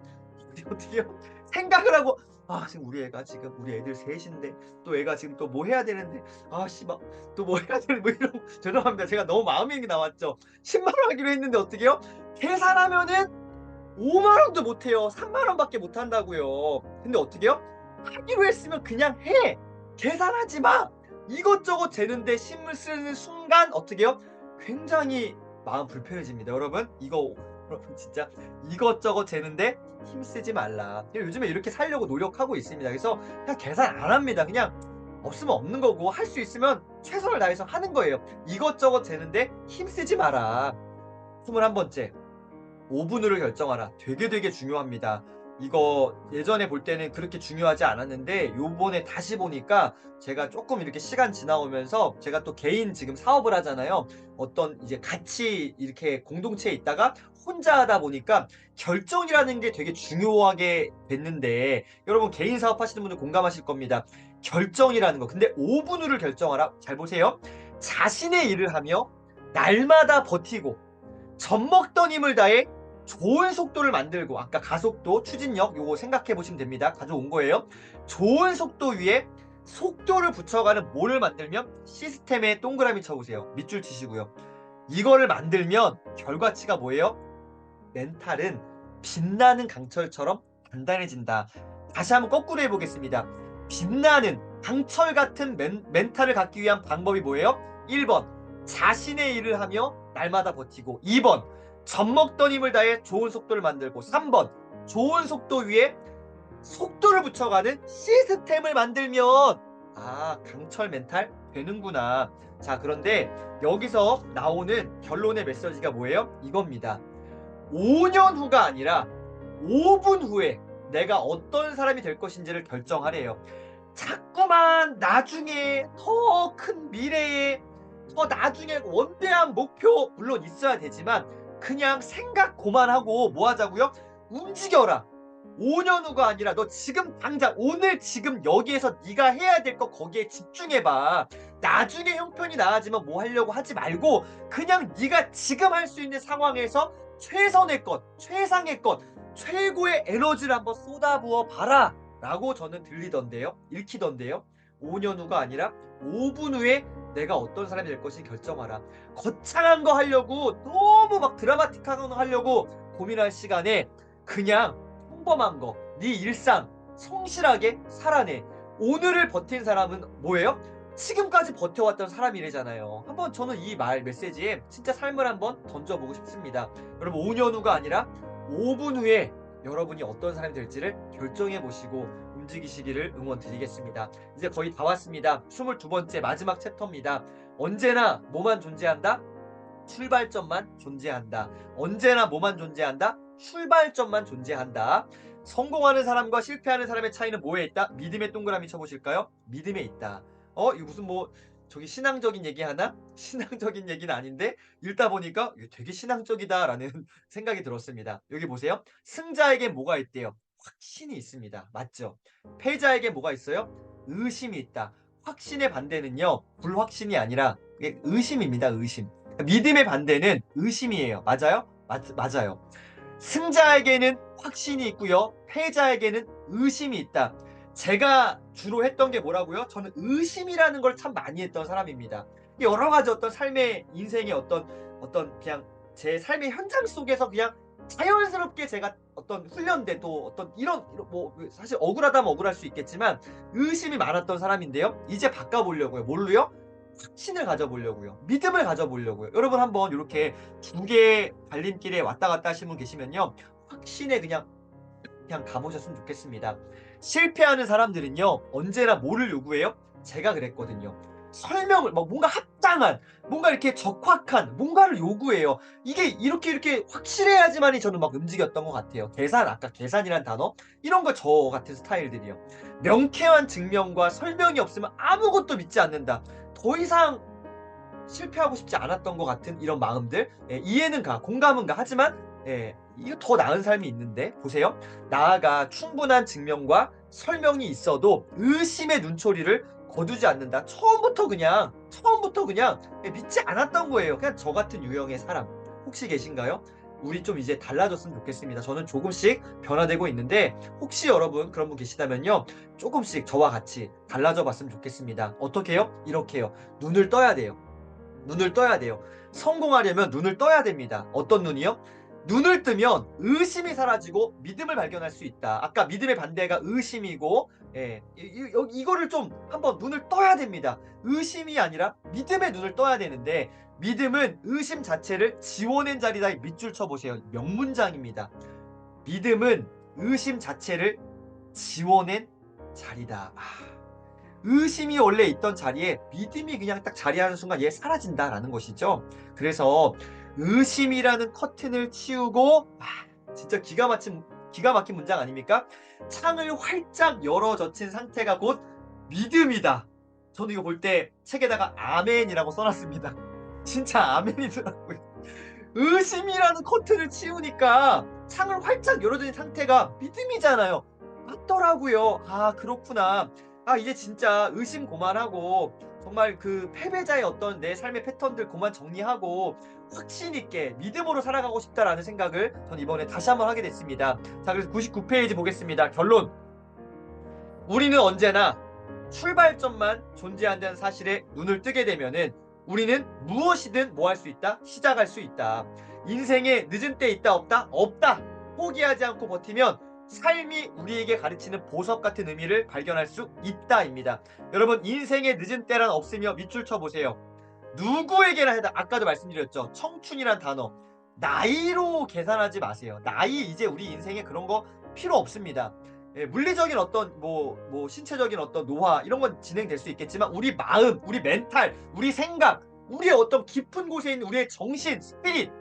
어떻게 해요? 생각을 하고 지금 우리 애들 셋인데 또 애가 지금 또 뭐 해야 되는데 막 또 뭐 해야 되는 뭐 이런 죄송합니다. 제가 너무 마음이 나왔죠. 10만 원 하기로 했는데 어떻게 해요? 계산하면은 5만 원도 못 해요. 3만 원밖에 못 한다고요. 근데 어떻게 해요? 하기로 했으면 그냥 해. 계산하지 마. 이것저것 재는데 힘을 쓰는 순간 어떻게 해요? 굉장히 마음 불편해집니다. 여러분 진짜 이것저것 재는데 힘쓰지 말라. 요즘에 이렇게 살려고 노력하고 있습니다. 그래서 그냥 계산 안 합니다. 그냥 없으면 없는 거고 할 수 있으면 최선을 다해서 하는 거예요. 이것저것 재는데 힘쓰지 마라. 21번째 5분으로 결정하라. 되게 중요합니다. 이거 예전에 볼 때는 그렇게 중요하지 않았는데 요번에 다시 보니까 제가 조금 이렇게 시간 지나오면서 제가 또 개인 지금 사업을 하잖아요. 어떤 이제 같이 이렇게 공동체에 있다가 혼자 하다 보니까 결정이라는 게 되게 중요하게 됐는데 여러분 개인 사업하시는 분들 공감하실 겁니다. 결정이라는 거. 근데 5분 후를 결정하라. 잘 보세요. 자신의 일을 하며 날마다 버티고 젖먹던 힘을 다해 좋은 속도를 만들고 아까 가속도, 추진력 요거 생각해 보시면 됩니다. 가져온 거예요. 좋은 속도 위에 속도를 붙여가는 뭐를 만들면 시스템에 동그라미 쳐보세요. 밑줄 치시고요. 이거를 만들면 결과치가 뭐예요? 멘탈은 빛나는 강철처럼 단단해진다. 다시 한번 거꾸로 해보겠습니다. 빛나는 강철 같은 멘탈을 갖기 위한 방법이 뭐예요? 1번 자신의 일을 하며 날마다 버티고 2번 젖먹던 힘을 다해 좋은 속도를 만들고 3번 좋은 속도 위에 속도를 붙여가는 시스템을 만들면 강철 멘탈 되는구나. 자 그런데 여기서 나오는 결론의 메시지가 뭐예요? 이겁니다. 5년 후가 아니라 5분 후에 내가 어떤 사람이 될 것인지를 결정하래요. 자꾸만 나중에 더 큰 미래에 더 나중에 원대한 목표 물론 있어야 되지만 그냥 생각 그만하고 뭐 하자고요? 움직여라. 5년 후가 아니라 너 지금 당장 오늘 지금 여기에서 네가 해야 될 거 거기에 집중해봐. 나중에 형편이 나아지면 뭐 하려고 하지 말고 그냥 네가 지금 할 수 있는 상황에서 최선의 것, 최상의 것, 최고의 에너지를 한번 쏟아부어 봐라 라고 저는 들리던데요. 읽히던데요. 5년 후가 아니라 5분 후에 내가 어떤 사람이 될 것을 결정하라. 거창한 거 하려고 너무 막 드라마틱한 거 하려고 고민할 시간에 그냥 평범한 거, 네 일상 성실하게 살아내. 오늘을 버틴 사람은 뭐예요? 지금까지 버텨왔던 사람이래잖아요. 한번 저는 이 말 메시지에 진짜 삶을 한번 던져보고 싶습니다. 여러분 5년 후가 아니라 5분 후에 여러분이 어떤 사람이 될지를 결정해 보시고 움직이시기를 응원 드리겠습니다. 이제 거의 다 왔습니다. 22번째 마지막 챕터입니다. 언제나 뭐만 존재한다? 출발점만 존재한다. 언제나 뭐만 존재한다? 출발점만 존재한다. 성공하는 사람과 실패하는 사람의 차이는 뭐에 있다? 믿음의 동그라미 쳐보실까요? 믿음에 있다. 이거 무슨 뭐 저기 신앙적인 얘기 하나? 신앙적인 얘기는 아닌데 읽다 보니까 이거 되게 신앙적이다라는 생각이 들었습니다. 여기 보세요. 승자에게 뭐가 있대요? 확신이 있습니다. 맞죠? 패자에게 뭐가 있어요? 의심이 있다. 확신의 반대는요. 불확신이 아니라 이게 의심입니다. 의심. 믿음의 반대는 의심이에요. 맞아요? 맞아요. 승자에게는 확신이 있고요. 패자에게는 의심이 있다. 제가 주로 했던 게 뭐라고요? 저는 의심이라는 걸 참 많이 했던 사람입니다. 여러 가지 어떤 삶의 인생의 어떤 그냥 제 삶의 현장 속에서 그냥 자연스럽게 제가 어떤 훈련된 또 어떤 이런 뭐 사실 억울하다면 억울할 수 있겠지만 의심이 많았던 사람인데요. 이제 바꿔보려고요. 뭘로요? 확신을 가져보려고요. 믿음을 가져보려고요. 여러분 한번 이렇게 두 개의 갈림길에 왔다 갔다 하시는 분 계시면요. 확신에 그냥 가보셨으면 좋겠습니다. 실패하는 사람들은요. 언제나 뭐를 요구해요? 제가 그랬거든요. 설명을 뭔가 합당한 뭔가 이렇게 적확한 뭔가를 요구해요. 이게 이렇게 확실해야지만이 저는 막 움직였던 것 같아요. 아까 계산이란 단어 이런 거 저 같은 스타일들이요. 명쾌한 증명과 설명이 없으면 아무것도 믿지 않는다. 더 이상 실패하고 싶지 않았던 것 같은 이런 마음들 이해는 가 공감은 가 하지만 이거 더 나은 삶이 있는데 보세요. 나아가 충분한 증명과 설명이 있어도 의심의 눈초리를 거두지 않는다. 처음부터 그냥 믿지 않았던 거예요. 그냥 저 같은 유형의 사람 혹시 계신가요? 우리 좀 이제 달라졌으면 좋겠습니다. 저는 조금씩 변화되고 있는데 혹시 여러분 그런 분 계시다면요. 조금씩 저와 같이 달라져 봤으면 좋겠습니다. 어떻게 해요? 이렇게 해요. 눈을 떠야 돼요. 눈을 떠야 돼요. 성공하려면 눈을 떠야 됩니다. 어떤 눈이요? 눈을 뜨면 의심이 사라지고 믿음을 발견할 수 있다. 아까 믿음의 반대가 의심이고 이거를 좀 한번 눈을 떠야 됩니다. 의심이 아니라 믿음의 눈을 떠야 되는데 믿음은 의심 자체를 지워낸 자리다. 밑줄 쳐보세요. 명문장입니다. 믿음은 의심 자체를 지워낸 자리다. 의심이 원래 있던 자리에 믿음이 그냥 딱 자리하는 순간 얘 사라진다라는 것이죠. 그래서 의심이라는 커튼을 치우고 진짜 기가 막힌 기가 막힌 문장 아닙니까? 창을 활짝 열어 젖힌 상태가 곧 믿음이다. 저는 이거 볼 때 책에다가 아멘이라고 써 놨습니다. 진짜 아멘이더라고요. 의심이라는 커튼을 치우니까 창을 활짝 열어둔 상태가 믿음이잖아요. 맞더라고요. 아 그렇구나. 아 이제 진짜 의심 그만하고 정말 그 패배자의 어떤 내 삶의 패턴들 그만 정리하고 확신 있게 믿음으로 살아가고 싶다라는 생각을 전 이번에 다시 한번 하게 됐습니다. 자 그래서 99페이지 보겠습니다. 결론. 우리는 언제나 출발점만 존재한다는 사실에 눈을 뜨게 되면은 우리는 무엇이든 뭐 할 수 있다? 시작할 수 있다. 인생에 늦은 때 있다 없다? 없다. 포기하지 않고 버티면 삶이 우리에게 가르치는 보석 같은 의미를 발견할 수 있다입니다. 여러분 인생에 늦은 때란 없으며 밑줄 쳐보세요. 누구에게나 해당 아까도 말씀드렸죠. 청춘이란 단어. 나이로 계산하지 마세요. 나이 이제 우리 인생에 그런 거 필요 없습니다. 예, 물리적인 어떤 신체적인 어떤 노화 이런 건 진행될 수 있겠지만 우리 마음, 우리 멘탈, 우리 생각, 우리의 어떤 깊은 곳에 있는 우리의 정신, 스피릿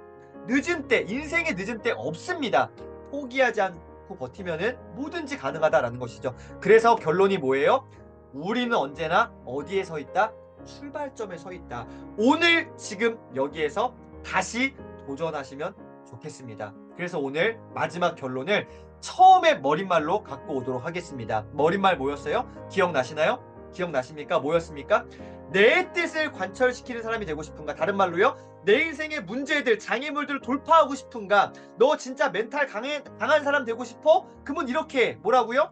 늦은 때, 인생의 늦은 때 없습니다. 포기하지 않고 버티면은 뭐든지 가능하다라는 것이죠. 그래서 결론이 뭐예요? 우리는 언제나 어디에 서 있다? 출발점에 서 있다. 오늘 지금 여기에서 다시 도전하시면 좋겠습니다. 그래서 오늘 마지막 결론을 처음에 머릿말로 갖고 오도록 하겠습니다. 머릿말 뭐였어요? 기억나시나요? 기억나십니까? 뭐였습니까? 내 뜻을 관철시키는 사람이 되고 싶은가? 다른 말로요. 내 인생의 문제들, 장애물들을 돌파하고 싶은가? 너 진짜 멘탈 강한 사람 되고 싶어? 그러면 이렇게 뭐라고요?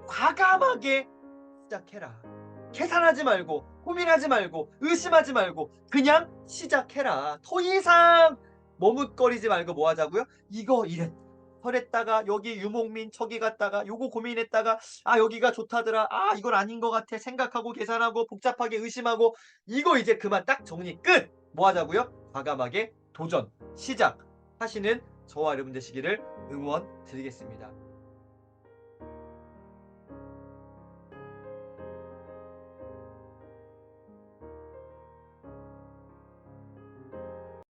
과감하게 시작해라. 계산하지 말고 고민하지 말고 의심하지 말고 그냥 시작해라. 더 이상 머뭇거리지 말고 뭐 하자고요? 이거 이랬다. 저랬다가 여기 유목민 저기 갔다가 요거 고민했다가 아 여기가 좋다더라. 아 이건 아닌 것 같아. 생각하고 계산하고 복잡하게 의심하고 이거 이제 그만 딱 정리 끝. 뭐 하자고요? 과감하게 도전 시작하시는 저와 여러분 되시기를 응원 드리겠습니다.